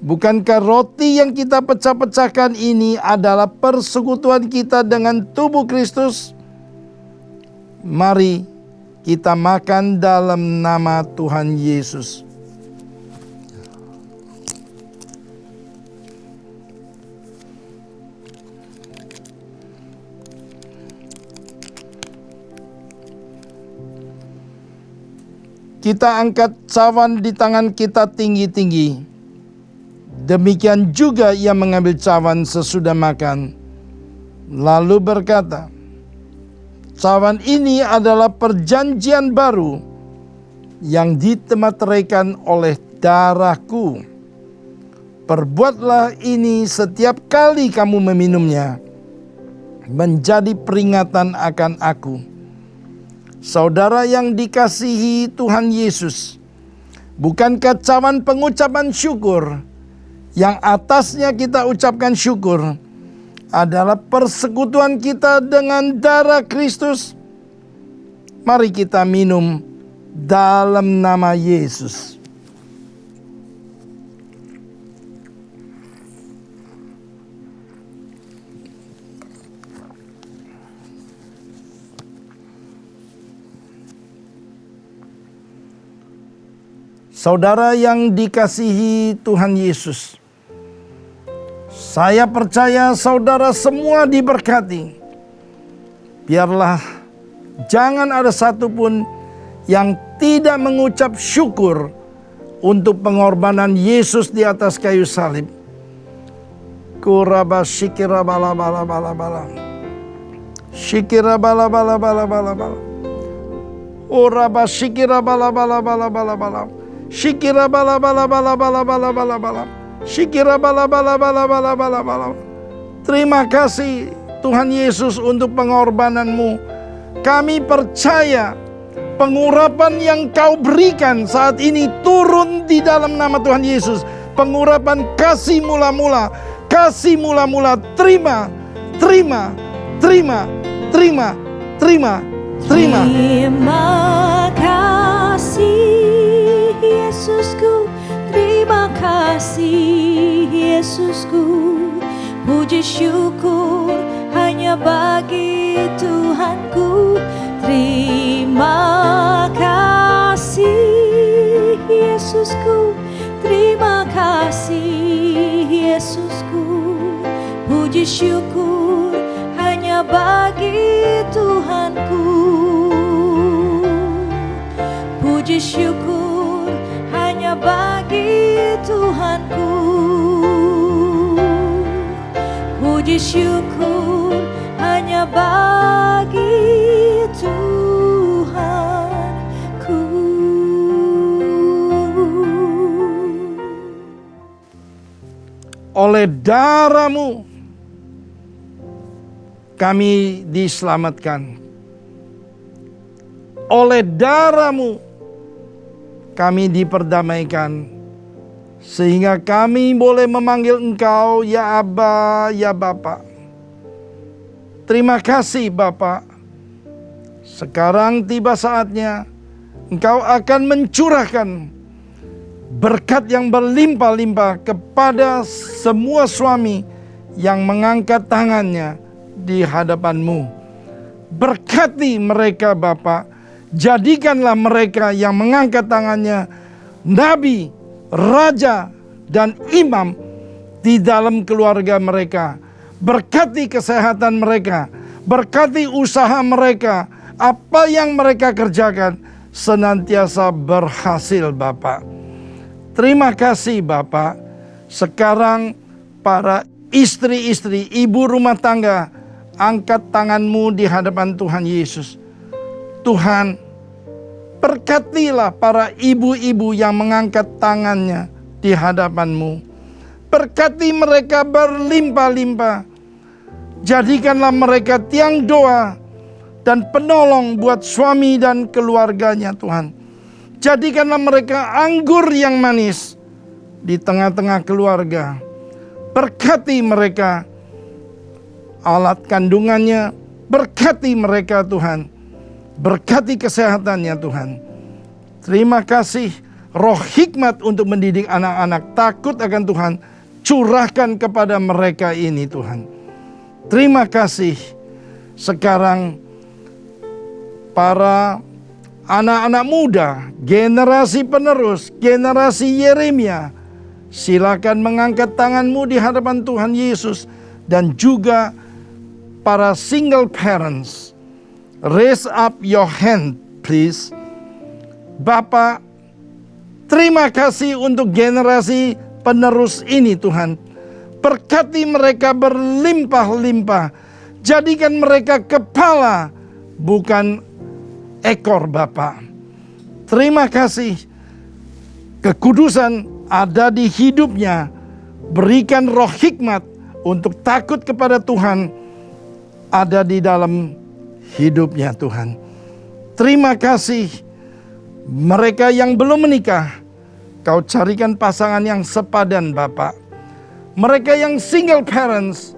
bukankah roti yang kita pecah-pecahkan ini adalah persekutuan kita dengan tubuh Kristus? Mari kita makan dalam nama Tuhan Yesus. Kita angkat cawan di tangan kita tinggi-tinggi. Demikian juga ia mengambil cawan sesudah makan, lalu berkata, cawan ini adalah perjanjian baru yang ditemataikan oleh darahku. Perbuatlah ini setiap kali kamu meminumnya, menjadi peringatan akan aku. Saudara yang dikasihi Tuhan Yesus, bukankah cawan pengucapan syukur yang atasnya kita ucapkan syukur adalah persekutuan kita dengan darah Kristus? Mari kita minum dalam nama Yesus. Saudara yang dikasihi Tuhan Yesus, saya percaya saudara semua diberkati. Biarlah jangan ada satupun yang tidak mengucap syukur untuk pengorbanan Yesus di atas kayu salib. Kuraba shikira bala bala bala bala. Shikira bala bala bala bala bala. Uraba shikira bala bala bala bala bala. Shikira bala bala bala bala bala bala bala. Shikira bala bala bala bala bala bala. Terima kasih Tuhan Yesus untuk pengorbanan-Mu. Kami percaya pengurapan yang Kau berikan saat ini turun di dalam nama Tuhan Yesus. Pengurapan kasih mula-mula, kasih mula-mula. Terima, terima, terima, Terima, terima, terima. Terima kasih Yesusku, terima kasih Yesusku. Puji syukur hanya bagi Tuhanku. Terima kasih Yesusku, terima kasih Yesusku. Puji syukur hanya bagi Tuhanku. Puji syukur hanya bagi Tuhanku. Puji syukur hanya bagi Tuhanku. Oleh darah-Mu kami diselamatkan. Oleh darah-Mu kami diperdamaikan. Sehingga kami boleh memanggil Engkau ya Aba, ya Bapa. Terima kasih Bapa. Sekarang tiba saatnya Engkau akan mencurahkan berkat yang berlimpah-limpah kepada semua suami yang mengangkat tangannya di hadapan-Mu. Berkati mereka Bapa. Jadikanlah mereka yang mengangkat tangannya nabi, raja, dan imam di dalam keluarga mereka. Berkati kesehatan mereka, berkati usaha mereka, apa yang mereka kerjakan senantiasa berhasil Bapa. Terima kasih Bapa. Sekarang para istri-istri, ibu rumah tangga, angkat tanganmu di hadapan Tuhan Yesus. Tuhan, berkatilah para ibu-ibu yang mengangkat tangannya di hadapan-Mu. Berkati mereka berlimpah-limpah. Jadikanlah mereka tiang doa dan penolong buat suami dan keluarganya Tuhan. Jadikanlah mereka anggur yang manis di tengah-tengah keluarga. Berkati mereka alat kandungannya. Berkati mereka Tuhan. Berkati kesehatannya Tuhan. Terima kasih roh hikmat untuk mendidik anak-anak takut akan Tuhan. Curahkan kepada mereka ini Tuhan. Terima kasih. Sekarang para anak-anak muda, generasi penerus, generasi Yeremia, silakan mengangkat tanganmu di hadapan Tuhan Yesus. Dan juga para single parents, raise up your hand please. Bapak, terima kasih untuk generasi penerus ini Tuhan. Berkati mereka berlimpah-limpah. Jadikan mereka kepala, bukan ekor Bapak. Terima kasih. Kekudusan ada di hidupnya. Berikan roh hikmat untuk takut kepada Tuhan ada di dalam hidupnya Tuhan. Terima kasih. Mereka yang belum menikah, Kau carikan pasangan yang sepadan Bapak. Mereka yang single parents,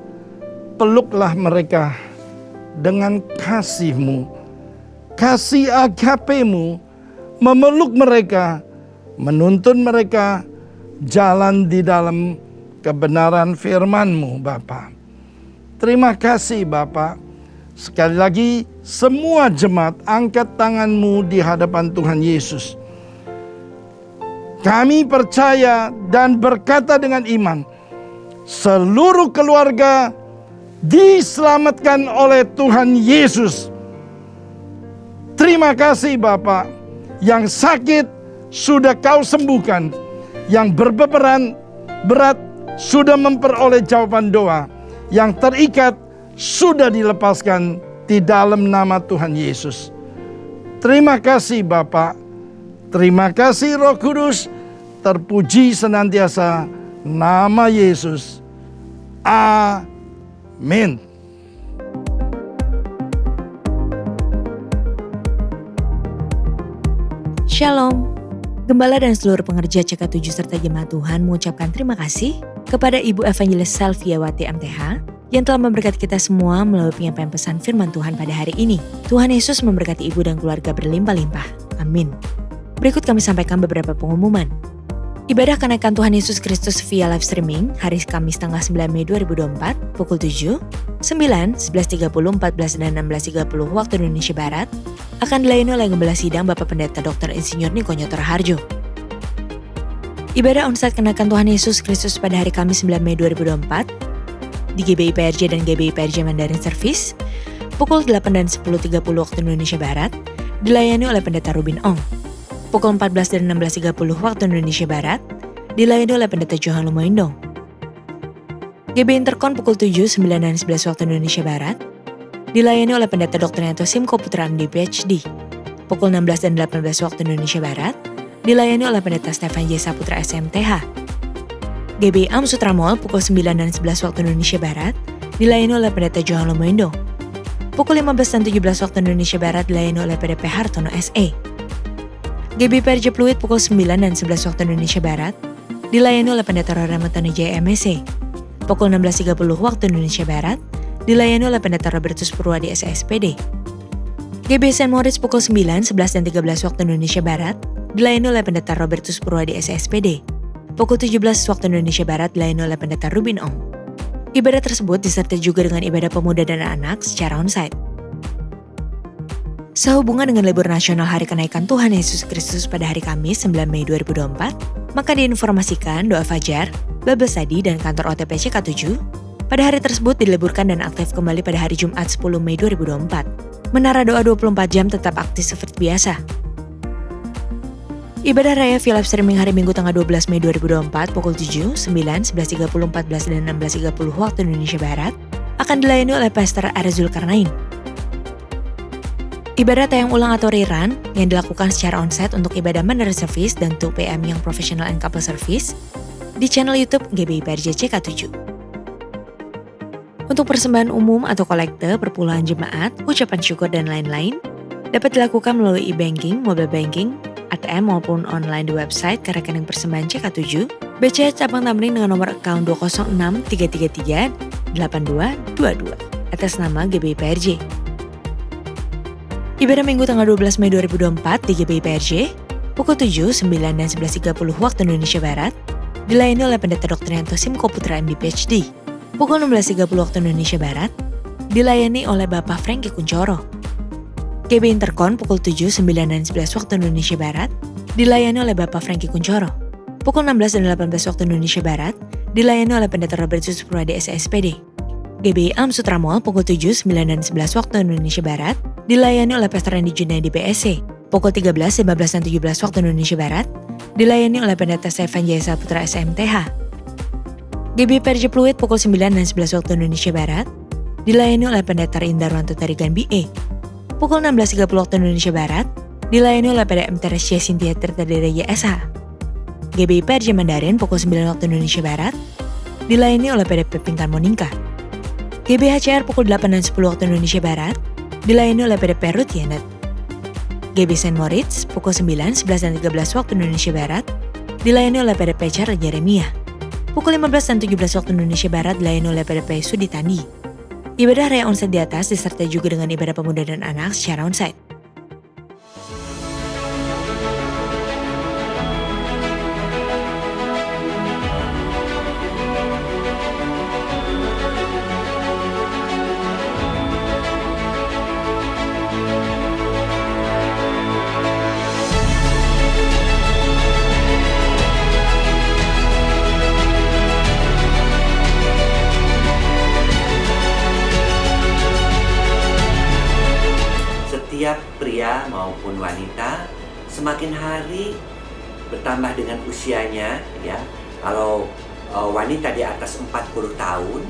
peluklah mereka dengan kasih-Mu, kasih agape-Mu, memeluk mereka, menuntun mereka jalan di dalam kebenaran firman-Mu Bapa. Terima kasih Bapa. Sekali lagi semua jemaat angkat tanganmu di hadapan Tuhan Yesus. Kami percaya dan berkata dengan iman, seluruh keluarga diselamatkan oleh Tuhan Yesus. Terima kasih Bapak. Yang sakit sudah Kau sembuhkan. Yang berbeban berat sudah memperoleh jawaban doa. Yang terikat sudah dilepaskan di dalam nama Tuhan Yesus. Terima kasih Bapak. Terima kasih Roh Kudus. Terpuji senantiasa nama Yesus. Amin. Shalom. Gembala dan seluruh pengerja CK7 serta jemaat Tuhan mengucapkan terima kasih kepada Ibu Evangelis Salviawati MTH yang telah memberkati kita semua melalui penyampaian pesan firman Tuhan pada hari ini. Tuhan Yesus memberkati ibu dan keluarga berlimpah-limpah. Amin. Berikut kami sampaikan beberapa pengumuman. Ibadah kenaikan Tuhan Yesus Kristus via live streaming hari Kamis tanggal 9 Mei 2024 pukul 7, 9, 11.30, 14, dan 16.30 waktu Indonesia Barat akan dilayani oleh Gembala Sidang Bapak Pendeta Dr. Insinyur Niko Nyoto Raharjo. Ibadah onsite kenaikan Tuhan Yesus Kristus pada hari Kamis 9 Mei 2024 di GBI PRJ dan GBI PRJ Mandarin Service pukul 8 dan 10.30 waktu Indonesia Barat dilayani oleh Pendeta Rubin Ong. Pukul 14 dan 16.30 waktu Indonesia Barat dilayani oleh Pendeta Johan Lumoindong. GBI Interkon pukul 7, 9, dan 11 waktu Indonesia Barat dilayani oleh Pendeta Dr. Yanto Simko Putra MD PhD. Pukul 16 dan 18 waktu Indonesia Barat dilayani oleh Pendeta Stefan J. Saputra SMTH. GBI Am Sutramol pukul 9 dan 11 waktu Indonesia Barat dilayani oleh Pendeta Johan Lumoindong. Pukul 15 dan 17 waktu Indonesia Barat dilayani oleh PDP Hartono SE. GBI PRJ Pluit pukul 9 dan 11 waktu Indonesia Barat dilayani oleh Pendeta Rora Metone Jaya MSc. Pukul 16.30 waktu Indonesia Barat dilayani oleh Pendeta Robertus Purwadi SSPD. GBI St. Moritz pukul 9, 11, dan 13 waktu Indonesia Barat dilayani oleh Pendeta Robertus Purwadi SSPD. Pukul 17 waktu Indonesia Barat dilayani oleh Pendeta Rubin Ong. Ibadah tersebut disertai juga dengan ibadah pemuda dan anak secara onsite. Sehubungan dengan libur nasional Hari Kenaikan Tuhan Yesus Kristus pada hari Kamis 9 Mei 2024, maka diinformasikan doa fajar, Babel Study, dan kantor OTP CK7 pada hari tersebut diliburkan dan aktif kembali pada hari Jumat 10 Mei 2024. Menara doa 24 jam tetap aktif seperti biasa. Ibadah raya via live streaming hari Minggu tanggal 12 Mei 2024 pukul 7, 9, 11.30, 14, dan 16.30 waktu Indonesia Barat akan dilayani oleh Pastor Arizul Karnain. Ibadah tayang ulang atau rerun yang dilakukan secara onsite untuk ibadah Mandarin Service dan 2PM yang Professional and Couple Service di channel YouTube GBI PRJ CK7. Untuk persembahan umum atau kolekte, perpuluhan jemaat, ucapan syukur, dan lain-lain dapat dilakukan melalui e-banking, mobile banking, ATM maupun online di website ke rekening persembahan CK7, BCA Cabang Tamrin dengan nomor account 206-333-8222 atas nama GBI PRJ. Ibadah Minggu tanggal 12 Mei 2024 di GBI PRJ pukul 7, 9, dan 11.30 waktu Indonesia Barat dilayani oleh Pendeta Dr. Yanto Simko Putra MD PhD. Pukul 16.30 waktu Indonesia Barat dilayani oleh Bapak Franky Kuncoro. GBI Interkon pukul 7, 9, dan 11 waktu Indonesia Barat dilayani oleh Bapak Franky Kuncoro. Pukul 16 dan 18 waktu Indonesia Barat dilayani oleh Pendeta Robertus Purwadi SSPD. GBI Am Sutramol pukul 7, 9, dan 11 waktu Indonesia Barat dilayani oleh Pastor Randy Junaidi PSC. Pukul 13, 15, dan 17 waktu Indonesia Barat dilayani oleh Pendeta Stefan Jaya Saputra SMTH. GBI PRJ Pluit pukul 9 dan 11 waktu Indonesia Barat dilayani oleh Pendeta Indarwanto Tarigan BE. Pukul 16.30 waktu Indonesia Barat dilayani oleh PDM Teresia Cynthia Tirtadera YSH. GBI PRJ Mandarin pukul 9 waktu Indonesia Barat dilayani oleh PDP Pinkan Monika. GBI HCR pukul 8 dan 10 waktu Indonesia Barat dilayani oleh PDP Ruth Yanet. GBI St. Moritz pukul 9, 11, dan 13 waktu Indonesia Barat dilayani oleh PDP Charles Jeremia. Pukul 15 dan 17 waktu Indonesia Barat dilayani oleh PDP Sudi Tandi. Ibadah raya onsite di atas disertai juga dengan ibadah pemuda dan anak secara onsite. Setiap pria maupun wanita semakin hari bertambah dengan usianya, ya. Kalau wanita di atas 40 tahun,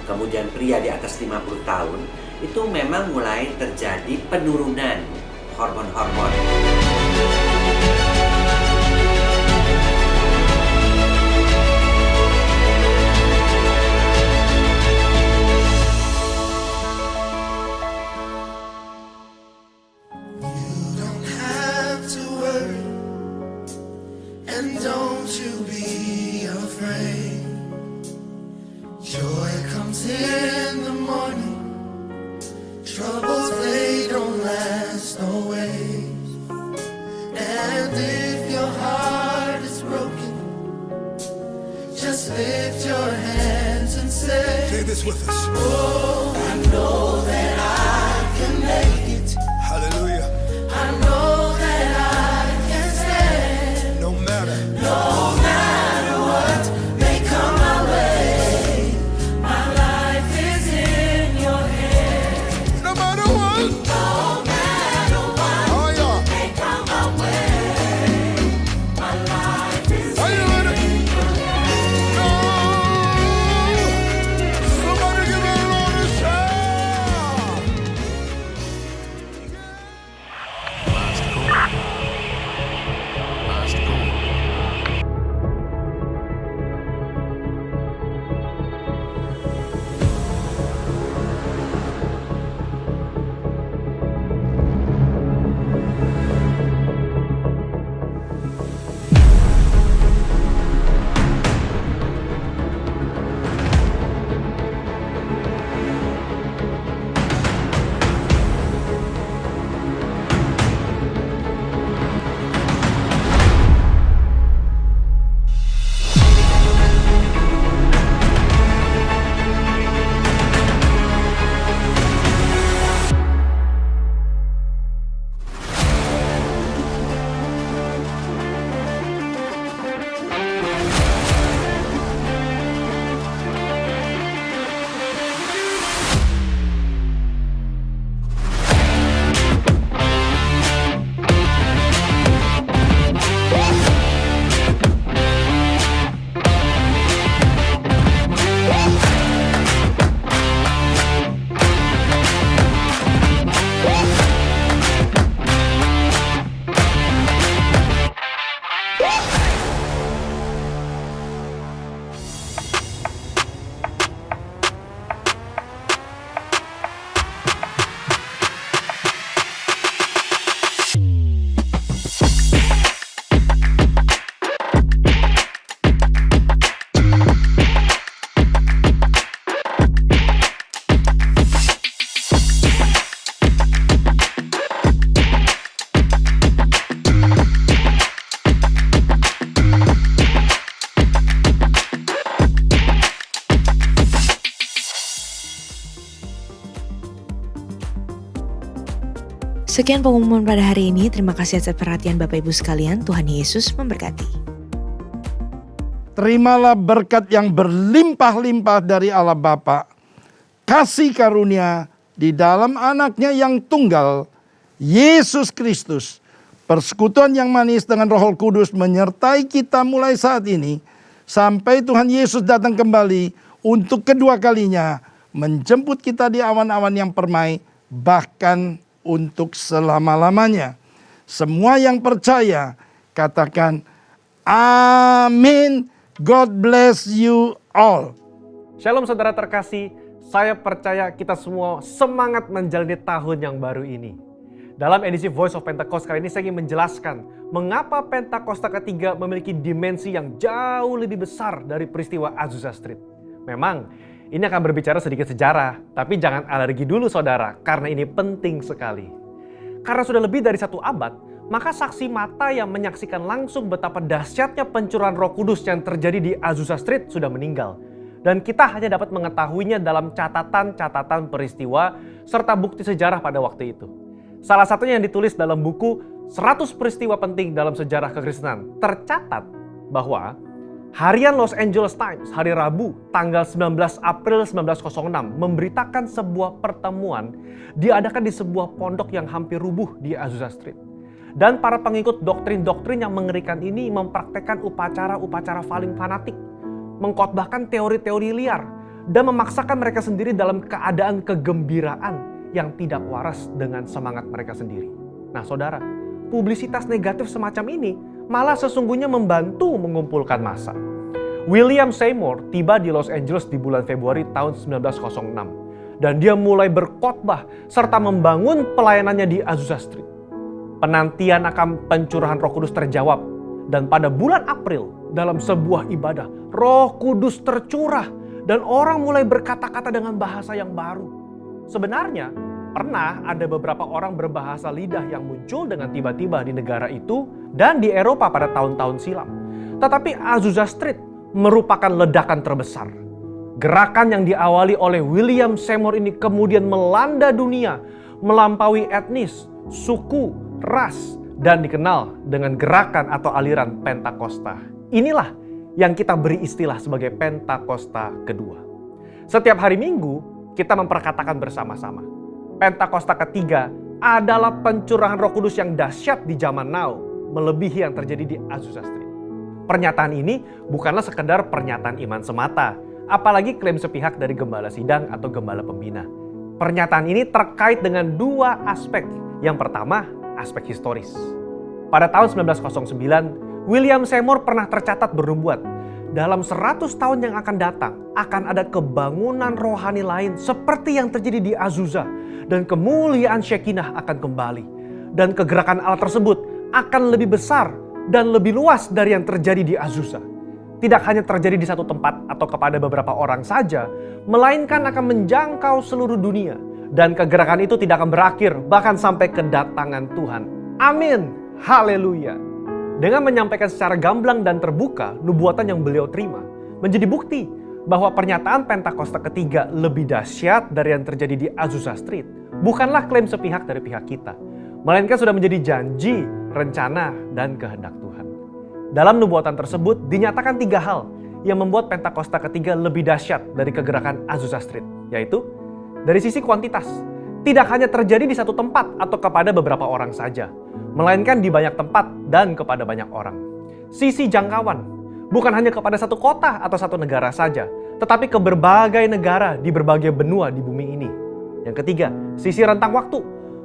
kemudian pria di atas 50 tahun, itu memang mulai terjadi penurunan hormon-hormon. And don't you be afraid. Joy comes in the don't last always. And if your heart is broken, just lift your hands and say this with us. Oh, I know that I can make it. Hallelujah. I know that I can stand. No matter what may come my way. My life is in your hands. No matter what. No matter what. Oh, yeah. May come my way. My life is in your hands. No. Somebody give me a Lord a shout. Sekian pengumuman pada hari ini. Terima kasih atas perhatian Bapak Ibu sekalian. Tuhan Yesus memberkati. Terimalah berkat yang berlimpah-limpah dari Allah Bapa, kasih karunia di dalam anaknya yang tunggal, Yesus Kristus, persekutuan yang manis dengan Roh Kudus menyertai kita mulai saat ini, sampai Tuhan Yesus datang kembali untuk kedua kalinya, menjemput kita di awan-awan yang permai, bahkan untuk selama-lamanya. Semua yang percaya, katakan amin. God bless you all. Shalom saudara terkasih, saya percaya kita semua semangat menjalani tahun yang baru ini. Dalam edisi Voice of Pentecost kali ini saya ingin menjelaskan mengapa Pentakosta ketiga memiliki dimensi yang jauh lebih besar dari peristiwa Azusa Street. Memang ini akan berbicara sedikit sejarah, tapi jangan alergi dulu saudara, karena ini penting sekali. Karena sudah lebih dari 1 abad, maka saksi mata yang menyaksikan langsung betapa dahsyatnya pencurahan Roh Kudus yang terjadi di Azusa Street sudah meninggal. Dan kita hanya dapat mengetahuinya dalam catatan-catatan peristiwa serta bukti sejarah pada waktu itu. Salah satunya yang ditulis dalam buku 100 peristiwa penting dalam sejarah kekristenan. Tercatat bahwa harian Los Angeles Times hari Rabu tanggal 19 April 1906 memberitakan sebuah pertemuan diadakan di sebuah pondok yang hampir rubuh di Azusa Street. Dan para pengikut doktrin-doktrin yang mengerikan ini mempraktekkan upacara-upacara paling fanatik, mengkhotbahkan teori-teori liar, dan memaksakan mereka sendiri dalam keadaan kegembiraan yang tidak waras dengan semangat mereka sendiri. Nah saudara, publisitas negatif semacam ini malah sesungguhnya membantu mengumpulkan massa. William Seymour tiba di Los Angeles di bulan Februari tahun 1906. Dan dia mulai berkhotbah serta membangun pelayanannya di Azusa Street. Penantian akan pencurahan Roh Kudus terjawab. Dan pada bulan April dalam sebuah ibadah, Roh Kudus tercurah dan orang mulai berkata-kata dengan bahasa yang baru. Sebenarnya Pernah ada beberapa orang berbahasa lidah yang muncul dengan tiba-tiba di negara itu dan di Eropa pada tahun-tahun silam. Tetapi Azusa Street merupakan ledakan terbesar. Gerakan yang diawali oleh William Seymour ini kemudian melanda dunia, melampaui etnis, suku, ras, dan dikenal dengan gerakan atau aliran Pentakosta. Inilah yang kita beri istilah sebagai Pentakosta kedua. Setiap hari Minggu kita memperkatakan bersama-sama, Pentakosta ketiga adalah pencurahan Roh Kudus yang dahsyat di zaman now, melebihi yang terjadi di Azusa Street. Pernyataan ini bukanlah sekedar pernyataan iman semata, apalagi klaim sepihak dari gembala sidang atau gembala pembina. Pernyataan ini terkait dengan dua aspek. Yang pertama, aspek historis. Pada tahun 1909, William Seymour pernah tercatat bernubuat, dalam 100 tahun yang akan datang, akan ada kebangunan rohani lain seperti yang terjadi di Azusa, dan kemuliaan Shekinah akan kembali. Dan kegerakan Allah tersebut akan lebih besar dan lebih luas dari yang terjadi di Azusa. Tidak hanya terjadi di satu tempat atau kepada beberapa orang saja, melainkan akan menjangkau seluruh dunia. Dan kegerakan itu tidak akan berakhir, bahkan sampai kedatangan Tuhan. Amin. Haleluya. Dengan menyampaikan secara gamblang dan terbuka nubuatan yang beliau terima, menjadi bukti bahwa pernyataan Pentakosta ketiga lebih dahsyat dari yang terjadi di Azusa Street bukanlah klaim sepihak dari pihak kita, melainkan sudah menjadi janji, rencana, dan kehendak Tuhan. Dalam nubuatan tersebut dinyatakan 3 hal yang membuat Pentakosta ketiga lebih dahsyat dari kegerakan Azusa Street, yaitu dari sisi kuantitas, tidak hanya terjadi di satu tempat atau kepada beberapa orang saja, melainkan di banyak tempat dan kepada banyak orang. Sisi jangkauan, bukan hanya kepada satu kota atau satu negara saja, tetapi ke berbagai negara di berbagai benua di bumi ini. Yang ketiga, sisi rentang waktu.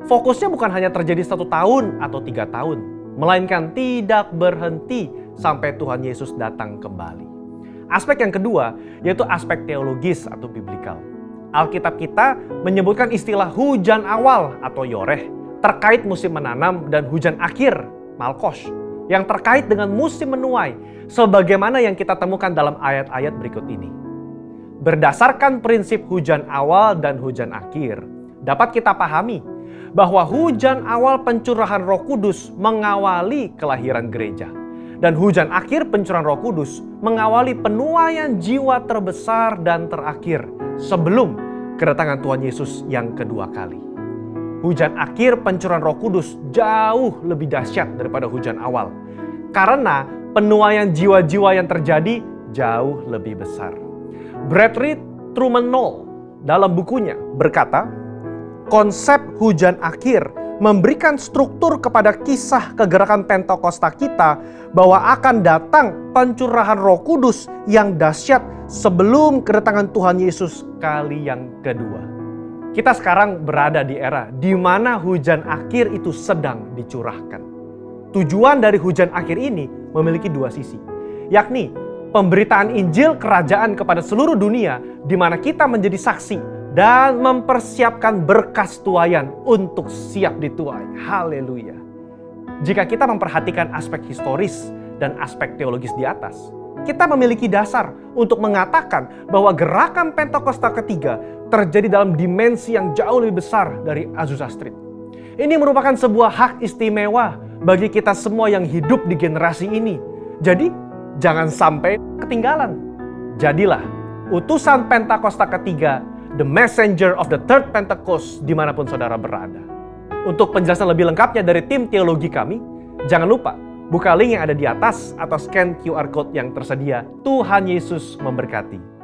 Fokusnya bukan hanya terjadi 1 tahun atau 3 tahun, melainkan tidak berhenti sampai Tuhan Yesus datang kembali. Aspek yang kedua, yaitu aspek teologis atau biblikal. Alkitab kita menyebutkan istilah hujan awal atau yoreh terkait musim menanam dan hujan akhir, malkos, yang terkait dengan musim menuai, sebagaimana yang kita temukan dalam ayat-ayat berikut ini. Berdasarkan prinsip hujan awal dan hujan akhir, dapat kita pahami bahwa hujan awal pencurahan Roh Kudus mengawali kelahiran gereja, dan hujan akhir pencurahan Roh Kudus mengawali penuaian jiwa terbesar dan terakhir sebelum kedatangan Tuhan Yesus yang kedua kali. Hujan akhir pencurahan Roh Kudus jauh lebih dahsyat daripada hujan awal, karena penuaian jiwa-jiwa yang terjadi jauh lebih besar. Bradley Truman Knoll dalam bukunya berkata, konsep hujan akhir memberikan struktur kepada kisah kegerakan Pentakosta kita bahwa akan datang pencurahan Roh Kudus yang dahsyat sebelum kedatangan Tuhan Yesus kali yang kedua. Kita sekarang berada di era di mana hujan akhir itu sedang dicurahkan. Tujuan dari hujan akhir ini memiliki 2 sisi, yakni pemberitaan Injil Kerajaan kepada seluruh dunia di mana kita menjadi saksi dan mempersiapkan berkas tuaian untuk siap dituai. Haleluya. Jika kita memperhatikan aspek historis dan aspek teologis di atas, kita memiliki dasar untuk mengatakan bahwa gerakan Pentakosta ketiga terjadi dalam dimensi yang jauh lebih besar dari Azusa Street. Ini merupakan sebuah hak istimewa bagi kita semua yang hidup di generasi ini. Jadi, jangan sampai ketinggalan. Jadilah utusan Pentakosta ketiga, the messenger of the third Pentecost, dimanapun saudara berada. Untuk penjelasan lebih lengkapnya dari tim teologi kami, jangan lupa buka link yang ada di atas atau scan QR Code yang tersedia. Tuhan Yesus memberkati.